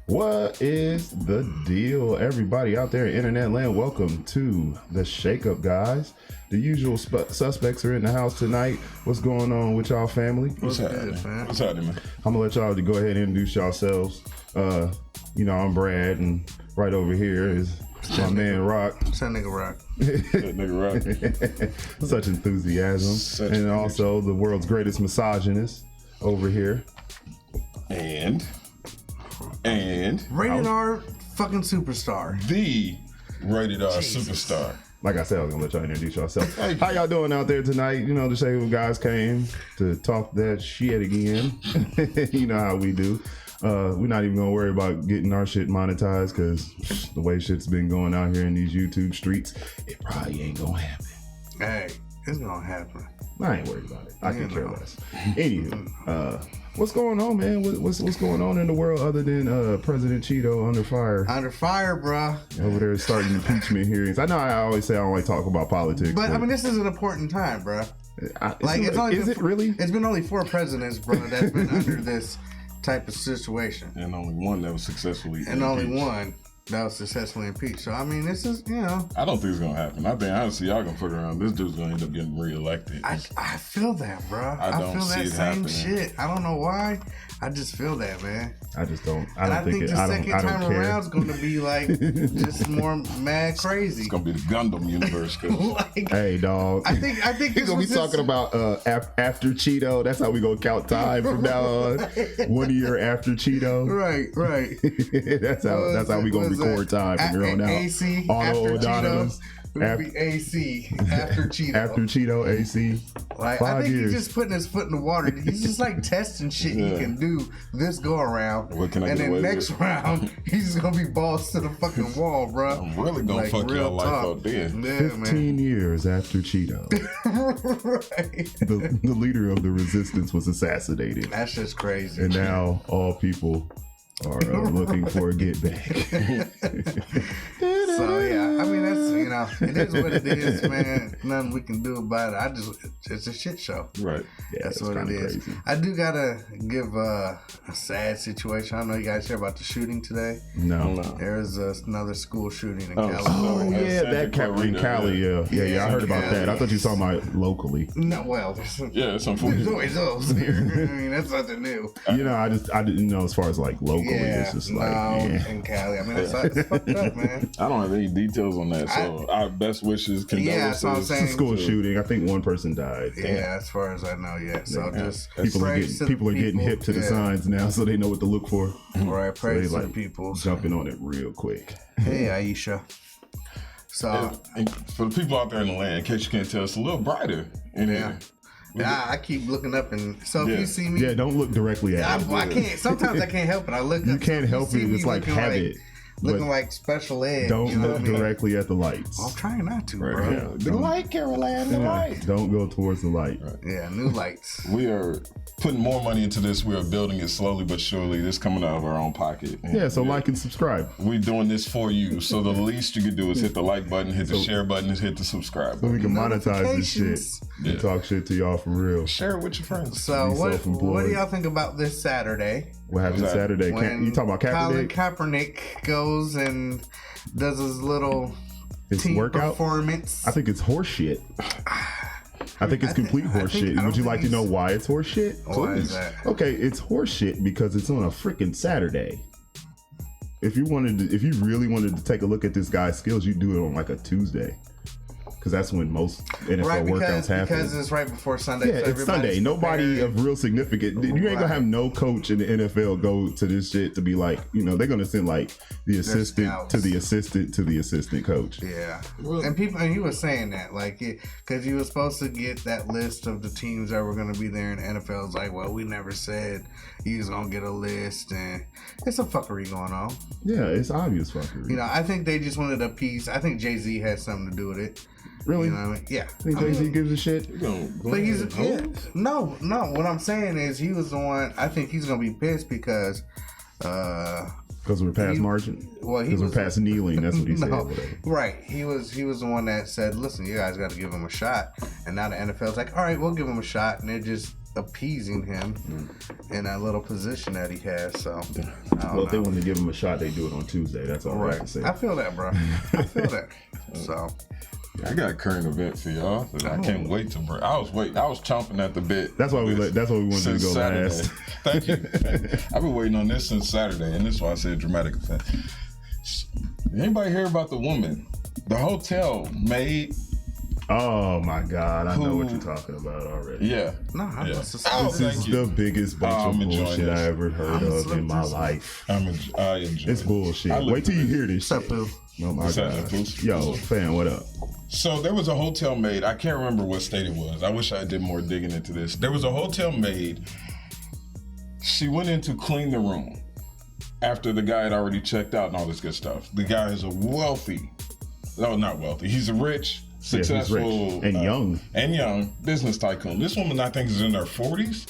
What is the deal, everybody out there in internet land? Welcome to the Shake-Up, guys. The usual suspects are in the house tonight. What's going on with y'all, family? What's happening, man? I'm gonna let y'all to go ahead and introduce yourselves. I'm Brad, and right over here is my man Rock. That nigga Rock. Such enthusiasm. And also the world's greatest misogynist over here. And Rated R fucking superstar. The Rated R superstar. Like I said, I was gonna let y'all introduce yourself. How y'all doing out there tonight? You know, the Shake-Up guys came to talk that shit again. You know how we do. We're not even gonna worry about getting our shit monetized because the way shit's been going out here in these YouTube streets, it probably ain't gonna happen. Hey, it's gonna happen. I ain't worried about it. I can care less. Anywho, what's going on, man? What's going on in the world other than President Cheeto under fire? Under fire, bruh. Over there starting impeachment hearings. I know I always say I don't like talk about politics, but I mean, this is an important time, bruh. It's been only 4 presidents, bro, that's been under this type of situation, and only one that was successfully impeached. So I mean, this is, you know, I don't think it's gonna happen. I think honestly y'all gonna fuck around. This dude's gonna end up getting reelected. I feel that, bro. I feel that same shit. I don't know why. I just feel that, man. I just don't. I think the second time around is going to be like just more mad crazy. It's gonna be the Gundam universe. Like, hey, dog. I think he's gonna be talking about after Cheeto. That's how we gonna count time from now on. 1 year after Cheeto. Right. that's how we gonna record time from here on out. AC Auto O'Donovan. It would be AC after Cheeto. After Cheeto, AC. Like, I think he's just putting his foot in the water. He's just like testing shit he can do this go around. What can I and get then next round, he's just gonna be balls to the fucking wall, bro. I'm really gonna fuck your life up there. Yeah, 15 years after Cheeto. Right. The leader of the resistance was assassinated. That's just crazy. And now all people are looking for a get back. So yeah, I mean, that's, you know, it is what it is, man. Nothing we can do about it. It's a shit show. Right. Yeah, that's what it is. Crazy. I do gotta give a sad situation. I don't know you guys hear about the shooting today. No. There is another school shooting in California. Oh yeah, that in Cali. Yeah. I heard about that. I thought you were talking about locally. No, well, there's always those here. I mean, that's nothing new. You know, I didn't know as far as like locally. It's just in Cali. I mean, it's fucked up, man. I don't have any details on that, so our best wishes, condolences. Yeah, it's a school shooting. I think one person died. Yeah, as far as I know, yeah. So just people are getting hip to the signs now, so they know what to look for. Right, praise to the people. Jumping on it real quick. Hey, Aisha. So, and for the people out there in the land, in case you can't tell, it's a little brighter in here. Yeah, I keep looking up, and so if you see me, don't look directly at me. I can't. Sometimes I can't help it. I look up. You can't help it. It's like habit. Looking like special ed. Don't look directly at the lights. I'm trying not to, right, bro. Yeah. The light, Caroline, the light. Don't go towards the light. Right. Yeah, new lights. We are putting more money into this. We are building it slowly but surely. This coming out of our own pocket. So like and subscribe. We're doing this for you. So the least you can do is hit the like button, hit the share button, and hit the subscribe button. So we can monetize this shit and talk shit to y'all for real. Share it with your friends. So what do y'all think about this Saturday? What happened Saturday? You talking about Kaepernick? Colin Kaepernick goes and does his little team workout performance. I think it's horse shit. I think it's complete horse shit. Would you like to know why it's horse shit? Why is that? Okay, it's horse shit because it's on a freaking Saturday. If you really wanted to take a look at this guy's skills, you do it on like a Tuesday. Because that's when most NFL workouts happen. Because it's right before Sunday. Yeah, so it's Sunday. Nobody of real significant. You ain't gonna have no coach in the NFL go to this shit to be like, they're gonna send like the assistant to the assistant to the assistant coach. Yeah, and he was saying that like, because he was supposed to get that list of the teams that were gonna be there, and the NFL's like, well, we never said he was gonna get a list, and it's some fuckery going on. Yeah, it's obvious fuckery. I think they just wanted a piece. I think Jay-Z has something to do with it. Really? You know what I mean? Yeah. Think Jay-Z gives a shit? But he's no. What I'm saying is he was the one. I think he's gonna be pissed because we're past margin. Well, because we're past kneeling. That's what he said. Right. He was the one that said, "Listen, you guys got to give him a shot." And now the NFL's like, "All right, we'll give him a shot," and they're just appeasing him in that little position that he has. So, well, if they want to give him a shot, they do it on Tuesday. That's all I have to say. I feel that, bro. I feel that. So, I got a current event for y'all that I can't wait to bring. I was chomping at the bit. That's why we wanted to go Saturday. last. Thank you. I've been waiting on this since Saturday, and this is why I said dramatic effect. Anybody hear about the woman, the hotel maid? Oh my God, I know what you're talking about already. Yeah. This is the biggest bunch of bullshit I ever heard of in my life. I enjoy It's bullshit. Wait till you hear this shit. Oh my God. Yo, fam, what up? So there was a hotel maid. I can't remember what state it was. I wish I did more digging into this. There was a hotel maid. She went in to clean the room after the guy had already checked out and all this good stuff. The guy is not wealthy. He's a rich, successful, and young business tycoon. This woman, I think, is in her 40s,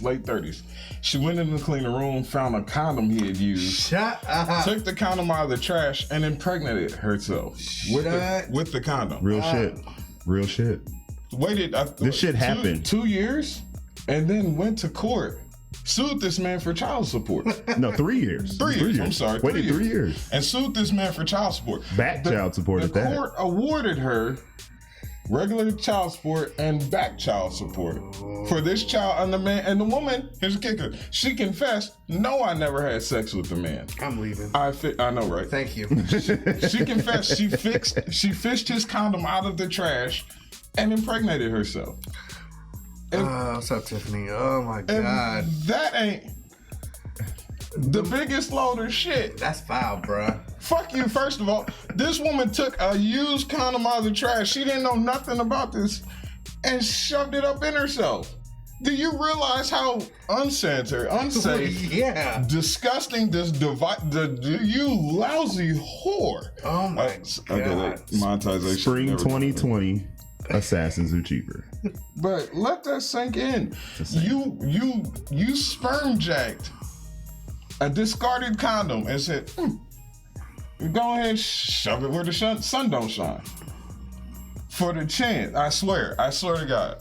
late 30s. She went in to clean the room, found a condom he had used, took the condom out of the trash, and impregnated herself with the condom. Real shit. Waited. This shit happened 2 years, and then went to court. Sued this man for child support. No, 3 years. 3 years. I'm sorry. Waited 3 years. And sued this man for child support. Child support at that. The court awarded her regular child support and back child support for this child and the man. And the woman, here's the kicker, she confessed, no, I never had sex with the man. I'm leaving. I know, right? Thank you. She confessed she fished his condom out of the trash and impregnated herself. What's up, Tiffany? Oh my God. That ain't the biggest load of shit. That's foul, bruh. Fuck you, first of all. This woman took a used condom out of the trash. She didn't know nothing about this and shoved it up in herself. Do you realize how unsanitary, unsafe, disgusting this you lousy whore. Oh my God. Okay, monetization. Spring 2020. Assassins are cheaper. But let that sink in. You sperm jacked a discarded condom and said, go ahead and shove it where the sun don't shine. For the chance, I swear to God,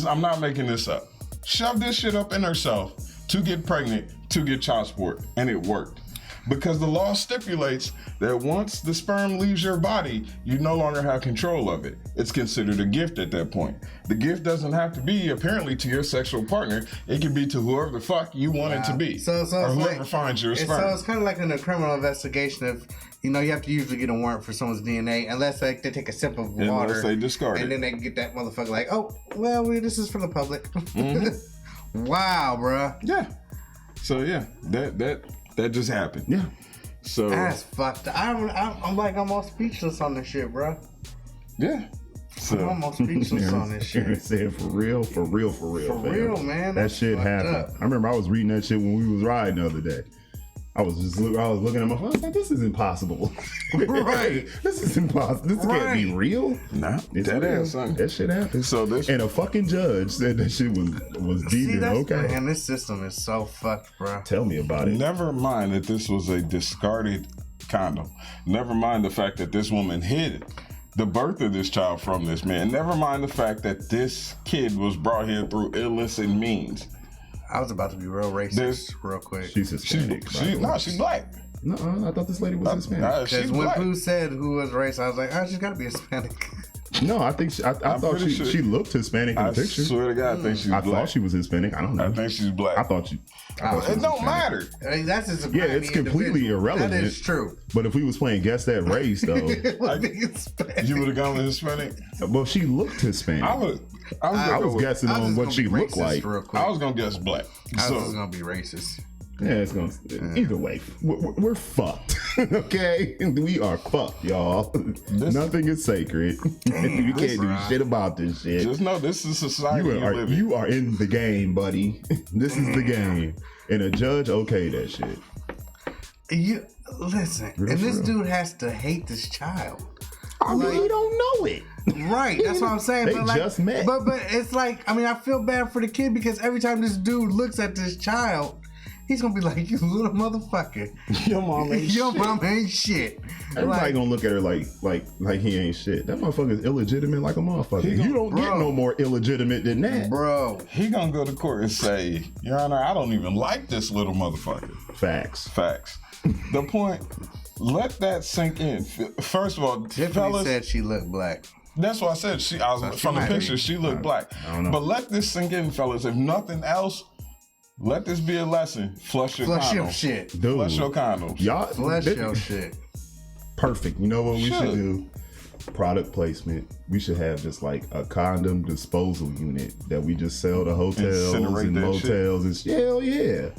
I'm not making this up. Shove this shit up in herself to get pregnant, to get child support, and it worked. Because the law stipulates that once the sperm leaves your body, you no longer have control of it. It's considered a gift at that point. The gift doesn't have to be, apparently, to your sexual partner. It can be to whoever the fuck you want it to be. So or whoever finds your sperm. So it's kind of like in a criminal investigation of, you have to usually get a warrant for someone's DNA unless they take a sip of water. Unless they discard it. And then they get that motherfucker like, oh, well, this is for the public. Mm-hmm. Wow, bruh. Yeah. So, yeah, that just happened. Yeah. So that's fucked up. I'm almost speechless on this shit, bro. Yeah. So I'm almost speechless on this shit. Said for real, man. That shit happened. Up. I remember I was reading that shit when we was riding the other day. I was looking at my phone. I was like, this is impossible. Right. This is impossible. This can't be real. Nah, that shit happened. So and a fucking judge said that shit was deviant. Okay. Man, this system is so fucked, bro. Tell me about it. Never mind that this was a discarded condom. Never mind the fact that this woman hid the birth of this child from this man. Never mind the fact that this kid was brought here through illicit means. I was about to be real racist real quick. She's Hispanic. She's black. No, I thought this lady was Hispanic. Because when Pooh said who was race, I was like, she's got to be Hispanic. No, I think I thought she looked Hispanic in the picture. I swear to God, I think she's black. I thought she was Hispanic. I don't know. I think she's black. I thought she it don't matter. I mean, that's just it's completely irrelevant. That is true. But if we was playing Guess That Race, though, you would have gone with Hispanic. Well, she looked Hispanic. I was guessing on what she looked like. I was gonna guess black. I was gonna be racist. Yeah, it's gonna. Either way, we're fucked. Okay, we are fucked, y'all. Nothing is sacred. You can't do shit about this shit. Just know this is society. You are in the game, buddy. This is the game, and a judge okayed that shit. You listen, and this dude has to hate this child. I mean, he don't know it. Right, that's what I'm saying. They just met. But it's like, I mean, I feel bad for the kid because every time this dude looks at this child, he's gonna be like, you little motherfucker. Your mom ain't Your shit. mom ain't shit. Everybody gonna look at her like he ain't shit. That motherfucker is illegitimate like a motherfucker. You don't get no more illegitimate than that. Bro. He gonna go to court and say, Your Honor, I don't even like this little motherfucker. Facts. The point, let that sink in. First of all, Tiffany fellas, said she looked black. that's what I said. From the picture, she looked black. I don't know. But let this sink in, fellas. If nothing else, let this be a lesson. Flush your Flush condoms. your shit. Dude, Flush your condoms. y'all, Flush your shit. perfect. You know what we should Should. do? Product placement. We should have just like a condom disposal unit that we just sell to hotels Incinerate and that motels. And hell yeah.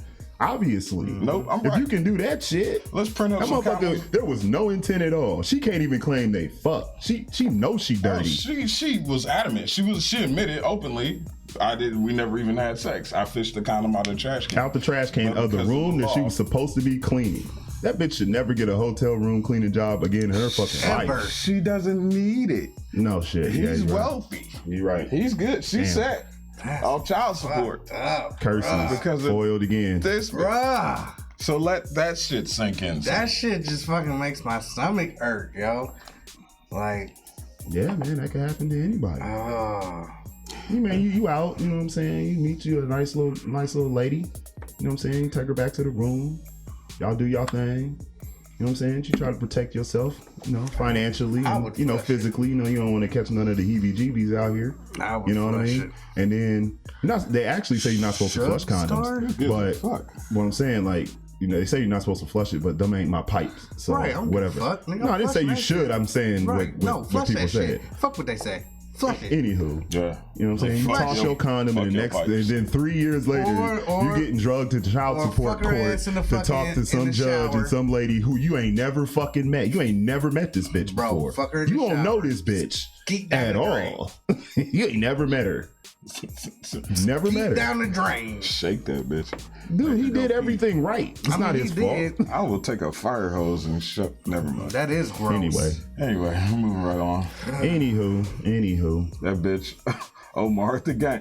Obviously. Nope, I'm if right. you can do that shit. Let's print up That some motherfucker, condoms. there was no intent at all. She can't even claim they fucked. She knows she Oh, dirty. she was adamant. She admitted openly. We never even had sex. I fished the condom out of the trash can. Out the trash can Well, of the because of room the that she law. was supposed to be cleaning. That bitch should never get a hotel room cleaning job again in her fucking Ever. life. She doesn't need it. No shit. Yeah, He's you're right. wealthy. You're right. He's good. She's set. That's All child support. fucked up, Curses. bruh. Because of Foiled again. this. Bruh. So let that shit sink in. That shit just fucking makes my stomach hurt, yo. Like, Yeah, man, that can happen to anybody. You out, you know what I'm saying? You meet you a nice little lady. You know what I'm saying? You take her back to the room. Y'all do y'all thing. You know what I'm saying? You try to protect yourself, you know, financially, I and, would you know, flush physically. You know, you don't want to catch none of the heebie-jeebies out here. I would You know what I flush mean? it. And then they actually say you're not supposed to flush condoms. Good But fuck. what I'm saying, like, you know, they say you're not supposed to flush it, but them ain't my pipes. So Right, I don't give a whatever. fuck, nigga. No, I didn't say you Flush that should. shit. I'm saying Right. what, No, what flush people that said. shit. Fuck what they say. Flush it. Anywho, Yeah. you know what I'm saying? You Fuck toss your condom fuck and the your next, pipes. and then 3 years later, Or- you're getting drugged to child or support fuck her court ass in the to fucking- talk to in some the judge shower. and some lady who you ain't never fucking met. You ain't never met this bitch Bro, before. fuck her in You the don't know shower. this bitch Geek down at the drain. all. You ain't never met her. Never met Keep her. down the drain. Shake that bitch. Dude, he did everything right. It's not he his did. fault. I will take a fire hose and shut. Never mind. That is gross. Anyway, I'm moving right on. anywho. That bitch Omar'd the game.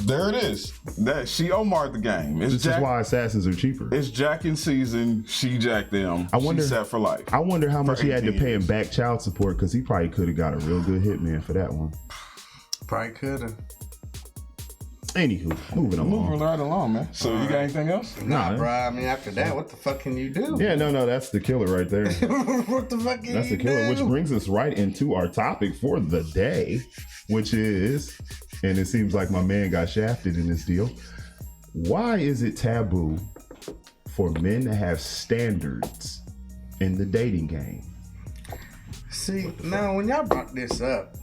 There it is. That she Omar'd the game. It's This Jack. is why assassins are cheaper. It's Jack in season. She jacked them. I wonder- She's set for life. I wonder how much he had to 18 pay him years. back child support because he probably could have got a real good hitman for that one. Probably could have. Anywho, moving along. Moving right along, man. So you got anything else? Nah, Nah. bro. I mean, after that, what the fuck can you do? Yeah, no, that's the killer right there. What the fuck can That's you the killer, do? which brings us right into our topic for the day, which is, and it seems like my man got shafted in this deal. Why is it taboo for men to have standards in the dating game? See, now when y'all brought this up,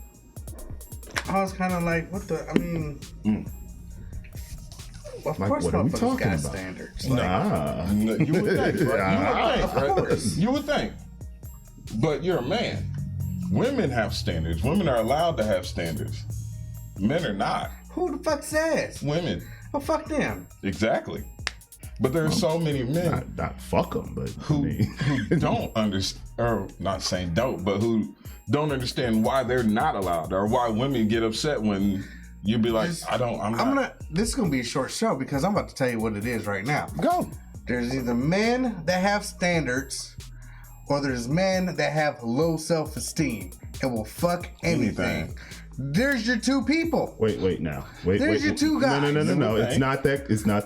I was kind of like, what the? I mean, of Like, course, what are we motherfuckers talking got about? standards. Like, Nah. No, you would think, right? Of course. You would think. But you're a man. Women have standards. Women are allowed to have standards. Men are not. who the fuck says? Women. Oh, fuck them. Exactly. But there are so many men Not fuck them, but who, I mean, who don't understand, or not saying don't, but who don't understand why they're not allowed, or why women get upset when you be like, I'm not. This is gonna be a short show because I'm about to tell you what it is right now. Go. There's either men that have standards, or there's men that have low self-esteem and will fuck anything. There's your two people. wait now. Wait. There's your two guys. No. Okay. It's not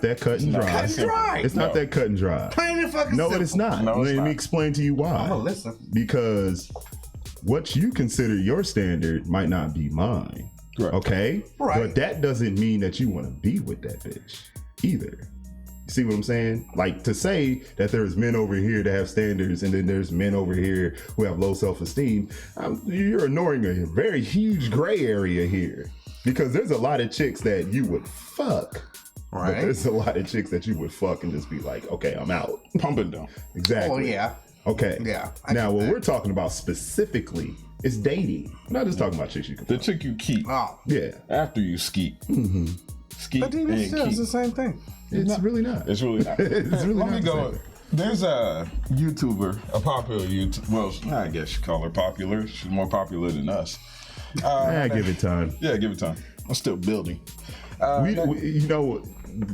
that cut and dry. Cut and dry. It's not No. that cut and dry. Plain and fucking No, simple. it is not. No, it's Let not. me explain to you why. I'm gonna listen. Because what you consider your standard might not be mine. Right. Okay? Right. But that doesn't mean that you want to be with that bitch either. You see what I'm saying? Like, to say that there's men over here that have standards and then there's men over here who have low self-esteem, you're ignoring a very huge gray area here. Because there's a lot of chicks that you would fuck. But Right. there's a lot of chicks that you would fuck and just be like, okay, I'm out. Pump and dump. Exactly. Oh yeah. Okay. Yeah, I Now, get what that. we're talking about specifically is dating. I'm not just talking about chicks you can The fuck. chick you keep Oh. Yeah. after you skeet. Skeet But then and it's still keep. the same thing. It's really not. It's really not. It's really Let not me the go. same. There's a YouTuber, a popular YouTuber. Well, I guess you call her popular. She's more popular than us. I give it time. Yeah, give it time. I'm still building. You know,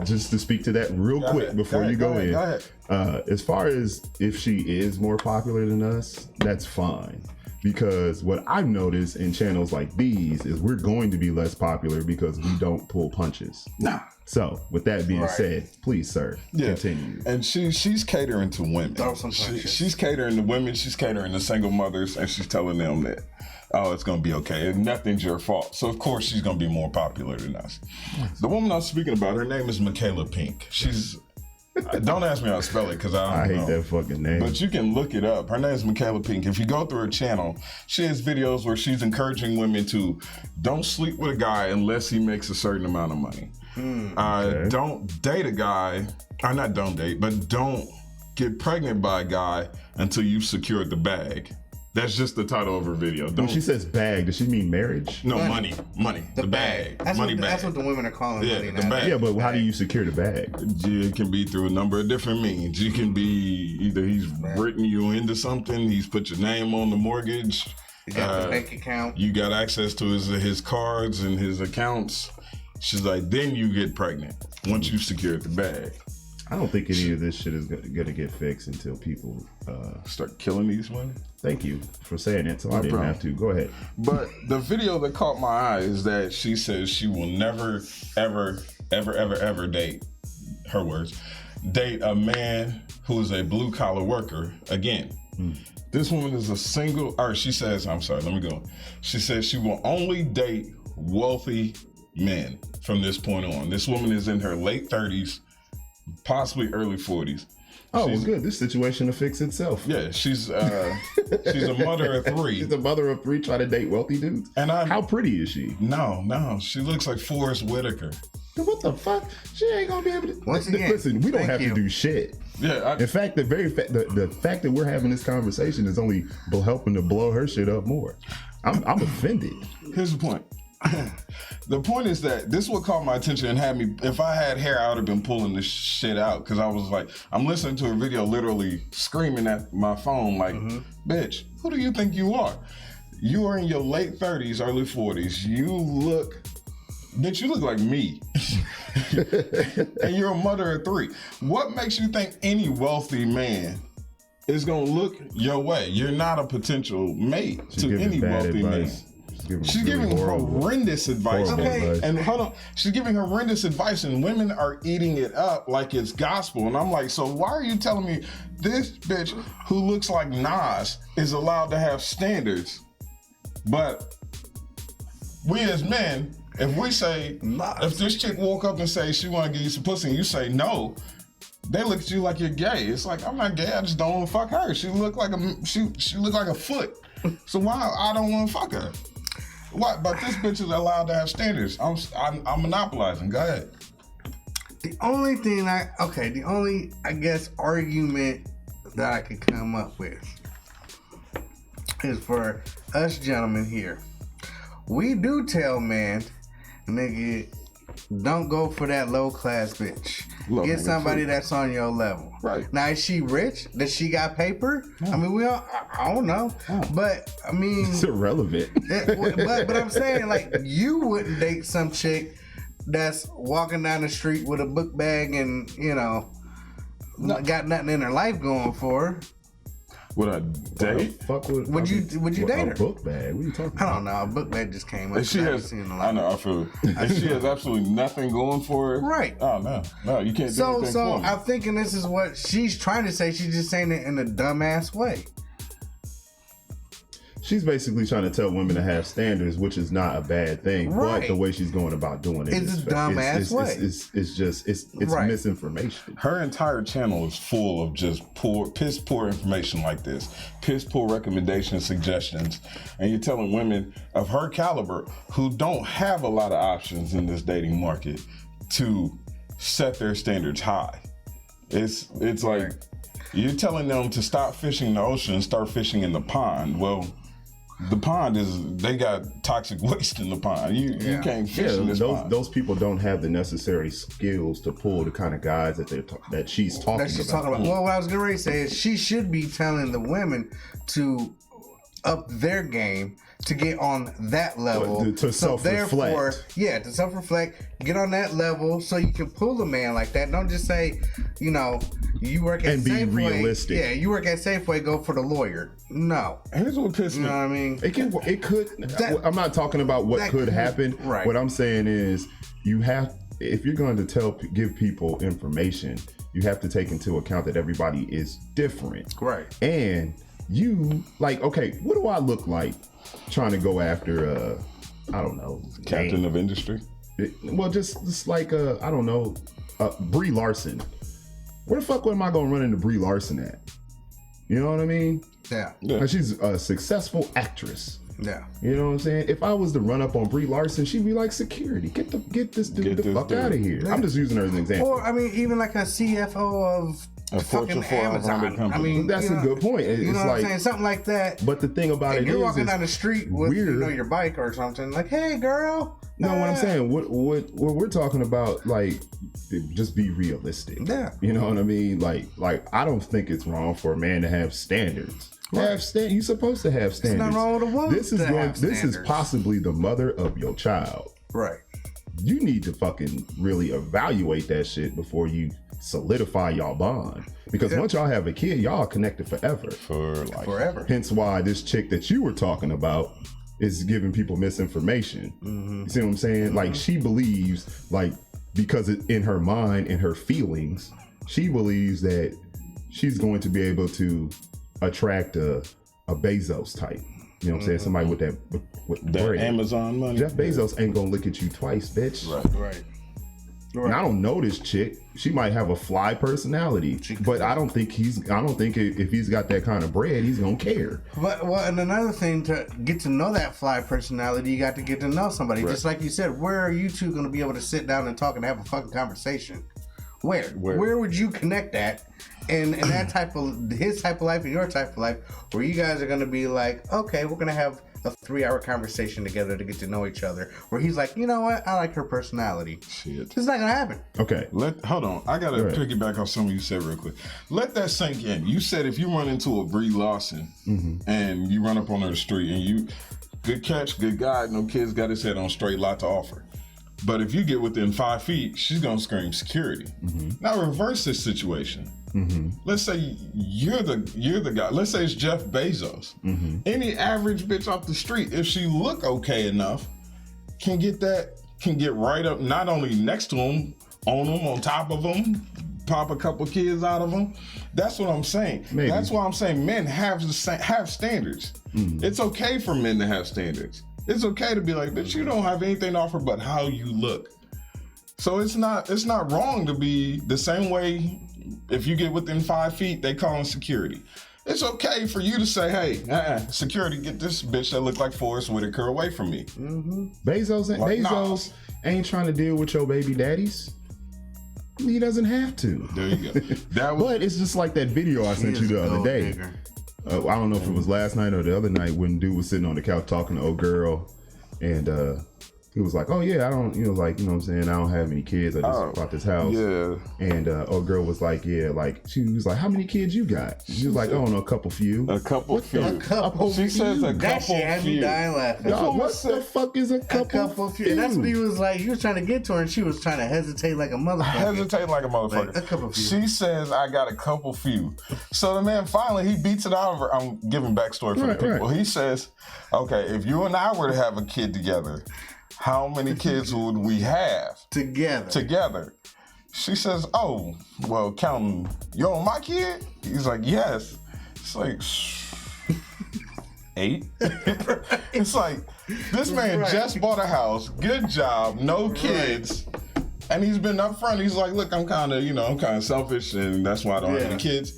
just to speak to that real quick before you go in. Go ahead. As far as if she is more popular than us, that's fine. Because what I've noticed in channels like these is we're going to be less popular because we don't pull punches. Nah. So, with that being said, please, sir, continue. And she's catering to women. She's catering to women. She's catering to single mothers, and she's telling them that, oh, it's going to be okay. And nothing's your fault. So, of course, she's going to be more popular than us. The woman I'm speaking about, her name is Michaela Pink. She's... Don't ask me how to spell it because I don't know. I hate that fucking name. But you can look it up. Her name is Michaela Pink. If you go through her channel, she has videos where she's encouraging women to don't sleep with a guy unless he makes a certain amount of money. Don't date a guy. Or not don't date, but don't get pregnant by a guy until you've secured the bag. That's just the title of her video. When she says bag, does she mean marriage? No, money. The bag. That's money what, bag. That's what the women are calling money the now. bag. Yeah, but how do you secure the bag? It can be through a number of different means. You can be either he's written you into something, he's put your name on the mortgage. You got the bank account. You got access to his cards and his accounts. She's like, then you get pregnant once you've secured the bag. I don't think any of this shit is gonna get fixed until people start killing these women. Thank you for saying it, so I didn't have to. Go ahead. But the video that caught my eye is that she says she will never, ever date, her words, date a man who is a blue collar worker again. This woman is a single, or she says, I'm sorry, let me go. She says she will only date wealthy men from this point on. This woman is in her late 30s, possibly early 40s. Oh, well, good. This situation will fix itself. Yeah, she's a mother of 3. She's a mother of 3 trying to date wealthy dudes. And how pretty is she? No, she looks like Forrest Whitaker. What the fuck? She ain't gonna be able to. Once again, listen, we don't have to do shit. Yeah. In fact, the fact that we're having this conversation is only helping to blow her shit up more. I'm offended. Here's the point. The point is that this would caught my attention and had me, if I had hair, I would have been pulling this shit out because I was like, I'm listening to a video literally screaming at my phone like, bitch, who do you think you are? You are in your late 30s, early 40s. You look like me. And you're a mother of 3. What makes you think any wealthy man is gonna look your way? You're not a potential mate to any wealthy man. She's giving horrendous advice. And hold on, she's giving horrendous advice, and women are eating it up like it's gospel. And I'm like, so why are you telling me this bitch who looks like Nas is allowed to have standards, but we as men, if we say, if this chick woke up and say she want to give you some pussy, and you say no, they look at you like you're gay. It's like, I'm not gay. I just don't want to fuck her. She look like a foot. So why I don't want to fuck her? What? But this bitch is allowed to have standards. I'm monopolizing. Go ahead. The only I guess argument that I could come up with is for us gentlemen here. We do tell men, nigga, don't go for that low class bitch. Get somebody that's on your level. Right. Now, is she rich? Does she got paper? I mean, I don't know. But, I mean... It's irrelevant. But I'm saying, like, you wouldn't date some chick that's walking down the street with a book bag and, got nothing in her life going for her. Would I date? Would you date her? A book bag? What are you talking about? I don't know. A book bag just came up. And she has, I know, I feel it. And she has absolutely nothing going for her. Right. Oh, no, you can't do anything So for me. I'm thinking this is what she's trying to say. She's just saying it in a dumbass way. She's basically trying to tell women to have standards, which is not a bad thing. Right. But the way she's going about doing it is a dumbass way. It's misinformation. Her entire channel is full of just piss poor information like this, piss poor recommendations, suggestions, and you're telling women of her caliber who don't have a lot of options in this dating market to set their standards high. It's like you're telling them to stop fishing in the ocean and start fishing in the pond. Well, the pond they got toxic waste in the pond. You can't fish in this pond. Those people don't have the necessary skills to pull the kind of guys that she's talking about. Well, what I was getting ready to say is she should be telling the women to up their game to get on that level. To self-reflect. To self-reflect, get on that level so you can pull a man like that. Don't just say, you know, you work at and be Safeway. realistic. Yeah, you work at Safeway, go for the lawyer. No. Here's what pissed You me. know what I mean? It could. I'm not talking about what could happen. Right. What I'm saying is, if you're going to give people information, you have to take into account that everybody is different. Right. And you, like, okay, what do I look like trying to go after, I don't know, Captain of industry? Well, just like, I don't know, Brie Larson. Where the fuck am I going to run into Brie Larson at? You know what I mean? Yeah. Like, she's a successful actress. Yeah. You know what I'm saying? If I was to run up on Brie Larson, she'd be like, security, get this dude the fuck out of here. Yeah. I'm just using her as an example. Or, I mean, even like a CFO of A fucking Fortune 500 Amazon. company. I mean, That's a good point. You know It's what like, I'm saying? Something like that. but the thing about And it you're is, walking down the street with your bike or something, like, hey, girl. No, what I'm saying, what we're talking about, like, just be realistic. Yeah. You know what I mean? Like I don't think it's wrong for a man to have standards. Right. You're supposed to have standards. It's not wrong with a woman This is to have this is standards. possibly the mother of your child. Right. You need to fucking really evaluate that shit before you solidify y'all bond. Because once y'all have a kid, y'all are connected forever. Forever. Hence why this chick that you were talking about is giving people misinformation. You see what I'm saying? Like, she believes, like, because in her mind and her feelings, she believes that she's going to be able to attract a Bezos type. You know what I'm saying? Somebody with with That bread. Amazon money. Jeff Bezos ain't gonna look at you twice, bitch. Right. And I don't know this chick. She might have a fly personality, but I don't think if he's got that kind of bread, he's gonna care. But and another thing, to get to know that fly personality, you got to get to know somebody. Just like you said, where are you two going to be able to sit down and talk and have a fucking conversation? Where would you connect that? And that type of, his type of life and your type of life, where you guys are going to be like, okay, we're going to have a 3-hour conversation together to get to know each other. Where he's like, you know what? I like her personality. Shit. It's not going to happen. Okay. Hold on. I got to piggyback off something you said real quick. Let that sink in. You said if you run into a Brie Larson and you run up on her the street and good catch, good guy, no kids, got his head on straight, lot to offer. But if you get within 5 feet, she's going to scream security. Now reverse this situation. Let's say you're the guy. Let's say it's Jeff Bezos. Any average bitch off the street, if she look okay enough, can get right up, not only next to him, on top of him, pop a couple kids out of him. That's what I'm saying. Maybe. That's why I'm saying men have standards. It's okay for men to have standards. It's okay to be like, bitch, you don't have anything to offer but how you look. So it's not wrong to be the same way. If you get within 5 feet, they call in security. It's okay for you to say, hey, security, get this bitch that look like Forrest Whitaker away from me. Bezos ain't trying to deal with your baby daddies. He doesn't have to. There you go. But it's just like that video I sent you the other day. I don't know if it was last night or the other night when dude was sitting on the couch talking to old girl, and he was like, oh yeah, I don't, was like, you know what I'm saying, I don't have any kids, I just bought this house. Yeah. And old girl was like, yeah, like, she was like, how many kids you got? She was like, oh no, a couple few. A couple few. She says a that couple shit had me few. dying laughing. Y'all, what the fuck is a couple few? And that's what he was like. He was trying to get to her, and she was trying to hesitate like a motherfucker. Like a couple few. She says, I got a couple few. So the man finally, he beats it out of her. I'm giving backstory for the people. Right. He says, okay, if you and I were to have a kid together, how many kids would we have? Together. She says, oh, well, counting you on my kid? He's like, yes. It's like, 8? It's like, this man just bought a house, good job, no kids. And he's been up front. He's like, look, I'm kind of selfish, and that's why I don't have any kids.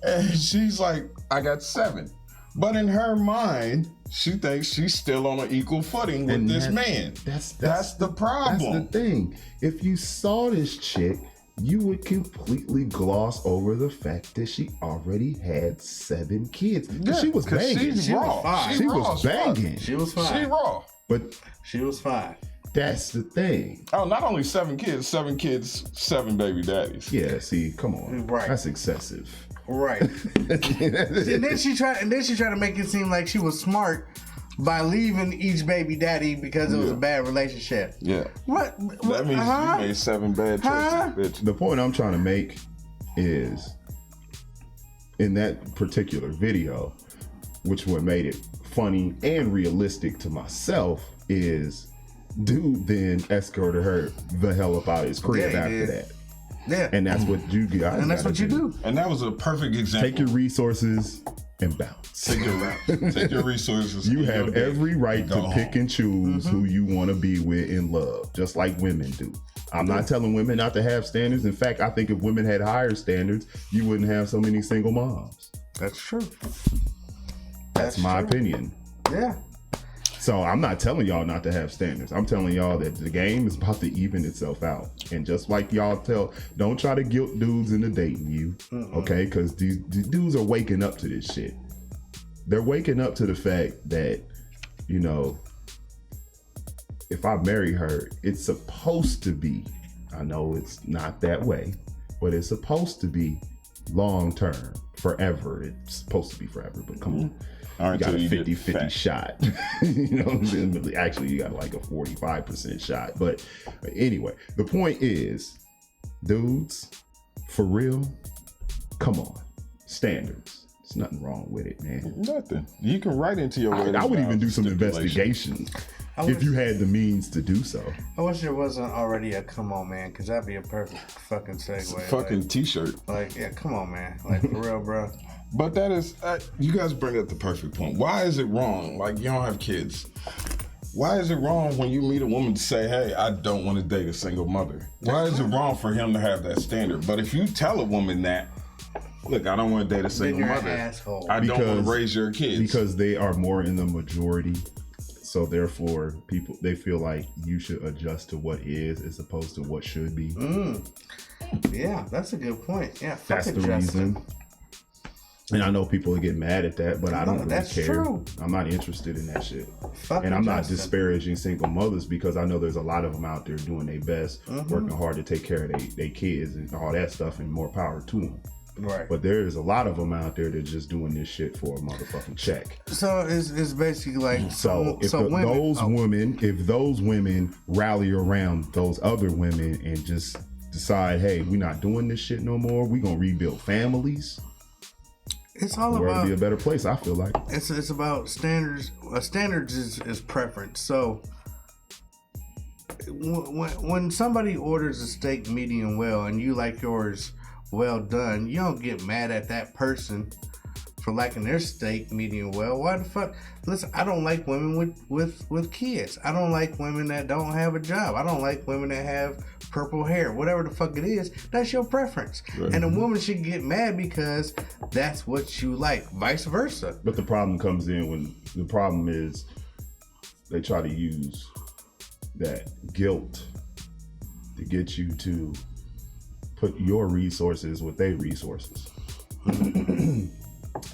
And she's like, I got 7. But in her mind, she thinks she's still on an equal footing with this man. That's the problem. That's the thing. If you saw this chick, you would completely gloss over the fact that she already had 7 kids. Yeah, she was banging. She was banging. She was fine. She raw. But she was fine. That's the thing. Oh, not only 7 kids, 7 baby daddies. Yeah, see, come on. Right. That's excessive. Right. and then she tried to make it seem like she was smart by leaving each baby daddy because it was a bad relationship. Yeah. What? That means you made 7 bad choices, bitch. The point I'm trying to make is, in that particular video, which what made it funny and realistic to myself, is dude then escorted her the hell up out of his crib after that. Yeah. And that's what you guys And that's what you do. And that was a perfect example. Take your resources and bounce. Take your resources. You have every right to pick home. and choose who you want to be with in love, just like women do. I'm not telling women not to have standards. In fact, I think if women had higher standards, you wouldn't have so many single moms. That's true. That's my opinion. Yeah. So I'm not telling y'all not to have standards. I'm telling y'all that the game is about to even itself out. And just like y'all don't try to guilt dudes into dating you, okay? Because these dudes are waking up to this shit. They're waking up to the fact that, you know, if I marry her, it's supposed to be, I know it's not that way, but it's supposed to be long term, forever. It's supposed to be forever, but come on. You got a 50-50 shot. You know what I'm saying? Actually, you got like a 45% shot. But anyway, the point is, dudes, for real, come on. Standards. There's nothing wrong with it, man. Nothing. You can write into your wedding I would even do vows some stipulations. investigation if you had the means to do so. I wish there wasn't already a come on, man, because that'd be a perfect fucking segue. Fucking t-shirt. Like, yeah, come on, man. Like, for real, bro. But that is, you guys bring up the perfect point. Why is it wrong? Like, you don't have kids. Why is it wrong when you meet a woman to say, hey, I don't want to date a single mother? Why is it wrong for him to have that standard? But if you tell a woman that, look, I don't want to date a single Then you're mother. an asshole. I don't want to raise your kids. Because they are more in the majority. So therefore, they feel like you should adjust to what is as opposed to what should be. Yeah, that's a good point. Yeah, That's the Justin. reason. And I know people get mad at that, but I don't really that's care. true. I'm not interested in that shit. Fucking And I'm not Justin. disparaging single mothers because I know there's a lot of them out there doing their best, working hard to take care of their kids and all that stuff, and more power to them. Right. But there's a lot of them out there that just doing this shit for a motherfucking check. So it's basically like So if women, if those women rally around those other women and just decide, hey, we're not doing this shit no more, we're gonna rebuild families, it's all the world about will be a better place, I feel like. it's about standards. Standards is preference. So when somebody orders a steak medium well and you like yours well done, you don't get mad at that person for liking their steak medium well. Why the fuck? Listen, I don't like women with kids. I don't like women that don't have a job. I don't like women that have purple hair. Whatever the fuck it is, that's your preference. Right. And a woman should get mad because that's what you like. Vice versa. But the problem comes in when the problem is they try to use that guilt to get you to put your resources with their resources.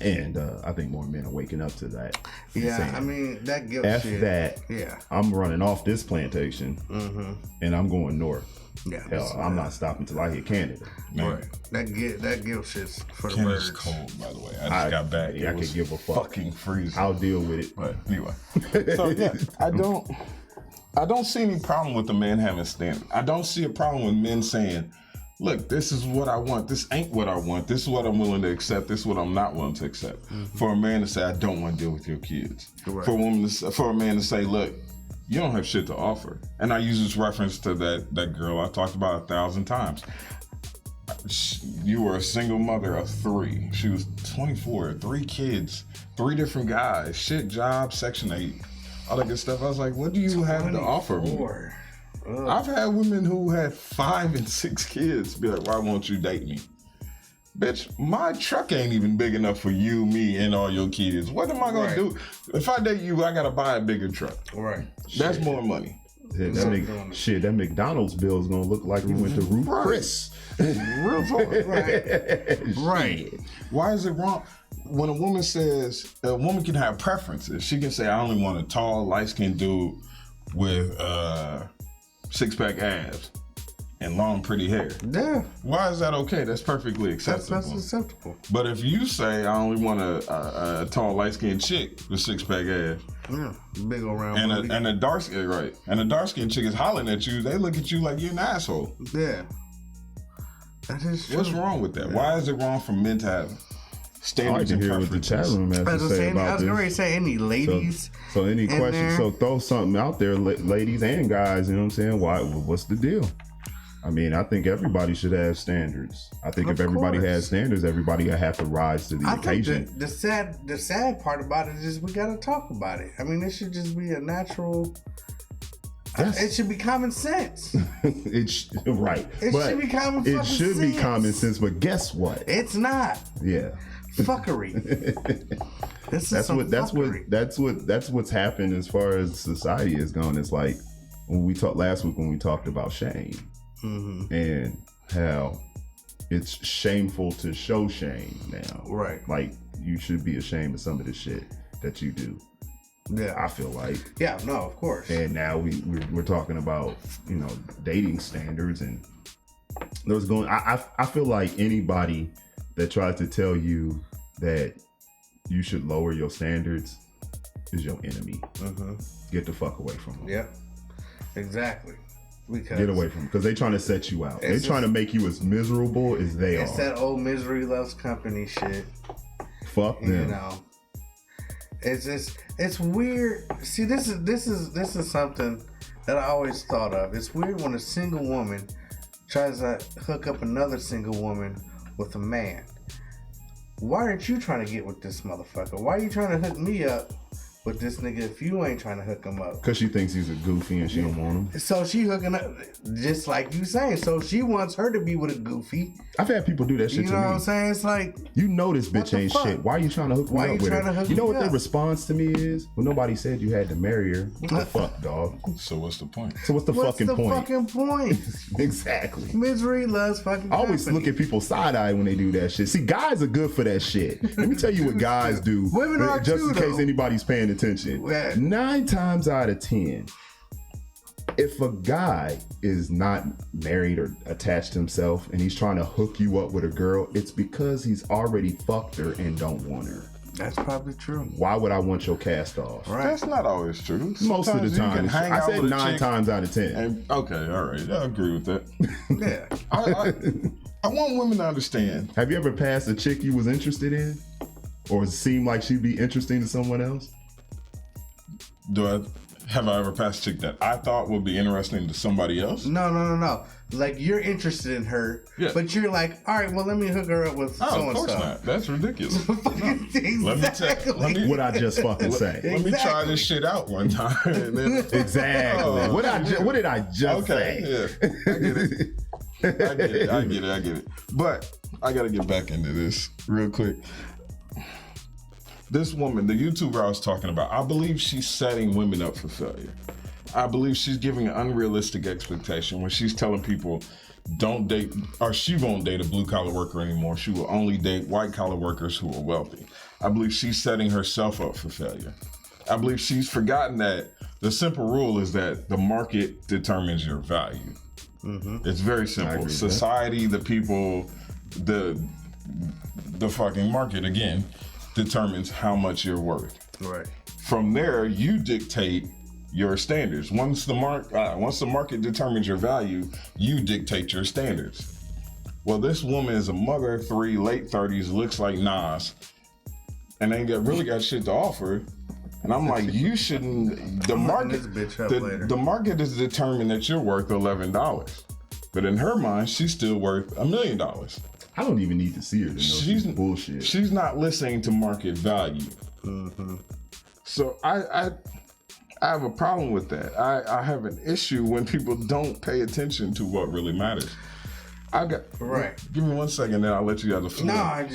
And I think more men are waking up to that. Yeah, saying, I mean, that guilt F shit. that. Yeah. I'm running off this plantation and I'm going north. Yeah. Hell, I'm not stopping till I hit Canada. Right. That guilt shit's for the Canada's birds. cold, by the way. I just got back. I It was could give a fuck. fucking freezing. I'll deal with it. But anyway, so yeah, I don't see any problem with the man having standards. I don't see a problem with men saying, look, this is what I want. This ain't what I want. This is what I'm willing to accept. This is what I'm not willing to accept. For a man to say, I don't want to deal with your kids. Right. For a man to say, look, you don't have shit to offer. And I use this reference to that girl I talked about 1,000 times. You were a single mother of 3. She was 24, 3 kids, 3 different guys, shit job, Section 8, all that good stuff. I was like, what do you have to offer me? I've had women who had 5 and 6 kids be like, why won't you date me? Bitch, my truck ain't even big enough for you, me, and all your kids. What am I gonna do? If I date you, I gotta buy a bigger truck. Right. That's more money. That McDonald's bill is gonna look like we went to Ruth Chris. Real talk. Right. Why is it wrong? When a woman says, a woman can have preferences. She can say, I only want a tall, light-skinned dude with 6-pack abs. and long, pretty hair. Yeah. Why is that okay? That's perfectly acceptable. That's acceptable. But if you say I only want a tall, light-skinned chick with six-pack ass, yeah, big old round booty. and a dark skin, right? And a dark-skinned chick is hollering at you. They look at you like you're an asshole. Yeah. That is true. What's wrong with that? Yeah. Why is it wrong for men to have standards and preferences? What the chat room has to say about I was going to say any ladies. So any questions? So throw something out there, ladies and guys. You know what I'm saying? What's the deal? I mean, I think everybody should have standards. I think if everybody has standards, everybody will have to rise to the occasion. Think the sad part about it is we got to talk about it. I mean, it should just be a natural. Yes. It should be common sense. It should be common sense. It should be common sense, but guess what? It's not. Yeah. Fuckery. That's what's happened as far as society is going. It's like when we talked last week when we talked about shame and how it's shameful to show shame now. Right. Like you should be ashamed of some of the shit that you do. Yeah, I feel like. Yeah, no, of course. And now we're talking about, you know, dating standards and those going. I feel like anybody that tries to tell you that you should lower your standards is your enemy. Get the fuck away from them. Yeah, exactly. Get away from them because they're trying to set you out. They're trying to make you as miserable as they are. It's that old misery loves company shit. Fuck them. You know. It's weird. See, this is something that I always thought of. It's weird when a single woman tries to hook up another single woman with a man. Why aren't you trying to get with this motherfucker? Why are you trying to hook me up with this nigga if you ain't trying to hook him up? Because she thinks he's a goofy and she don't want him. So she hooking up, just like you saying. So she wants her to be with a goofy. I've had people do that shit to me. You know what I'm saying? It's like, you know this bitch ain't shit. Why are you trying to hook me up with her? You know what their response to me is? Well, nobody said you had to marry her. What the fuck, dog? So what's the point? So what's the fucking point? Exactly. Exactly. Misery loves fucking I always look at people side-eye when they do that shit. See, guys are good for that shit. Let me tell you what guys do. Women are just too, in case though. anybody's paying attention. Yeah. 9 times out of 10, if a guy is not married or attached to himself and he's trying to hook you up with a girl, it's because he's already fucked her and don't want her. That's probably true. Why would I want your cast off? Right. That's not always true. Most of the time. I said 9 times out of 10. And, okay, all right. I agree with that. Yeah. I want women to understand. Have you ever passed a chick you was interested in? Or seemed like she'd be interesting to someone else? Have I ever passed a chick that I thought would be interesting to somebody else? No. Like you're interested in her, but you're like, all right, well, let me hook her up with so and so. Of course not. That's ridiculous. Exactly. What I just fucking say. Let me try this shit out one time. And then, exactly. What did I just say? Yeah. I get it. But I got to get back into this real quick. This woman, the YouTuber I was talking about, I believe she's setting women up for failure. I believe she's giving an unrealistic expectation when she's telling people don't date, or she won't date a blue collar worker anymore. She will only date white collar workers who are wealthy. I believe she's setting herself up for failure. I believe she's forgotten that the simple rule is that the market determines your value. It's very simple. Society, the people, the fucking market again determines how much you're worth. Right. From there, you dictate your standards. Once the market determines your value, you dictate your standards. Well, this woman is a mother of 3, late 30s, looks like Nas, and ain't really got shit to offer. And I'm like, you shouldn't. The market is determined that you're worth $11, but in her mind, she's still worth $1 million. I don't even need to see her to know she's bullshit. She's not listening to market value. So I have a problem with that. I have an issue when people don't pay attention to what really matters. Give me 1 second, then I'll let you guys floor.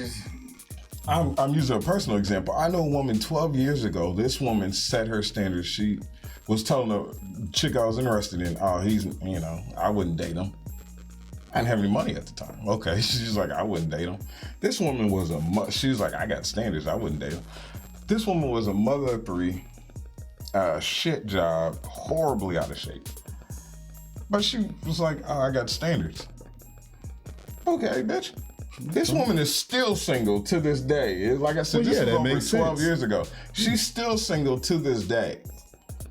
I'm using a personal example. I know a woman 12 years ago. This woman set her standards. She was telling the chick I was interested in, I wouldn't date him. I didn't have any money at the time. Okay, she's like, I wouldn't date him. This woman was she's like, I got standards, I wouldn't date him. This woman was a mother of 3, shit job, horribly out of shape. But she was like, oh, I got standards. Okay, bitch. This woman is still single to this day. Like I said, this was over 12 years ago. She's still single to this day.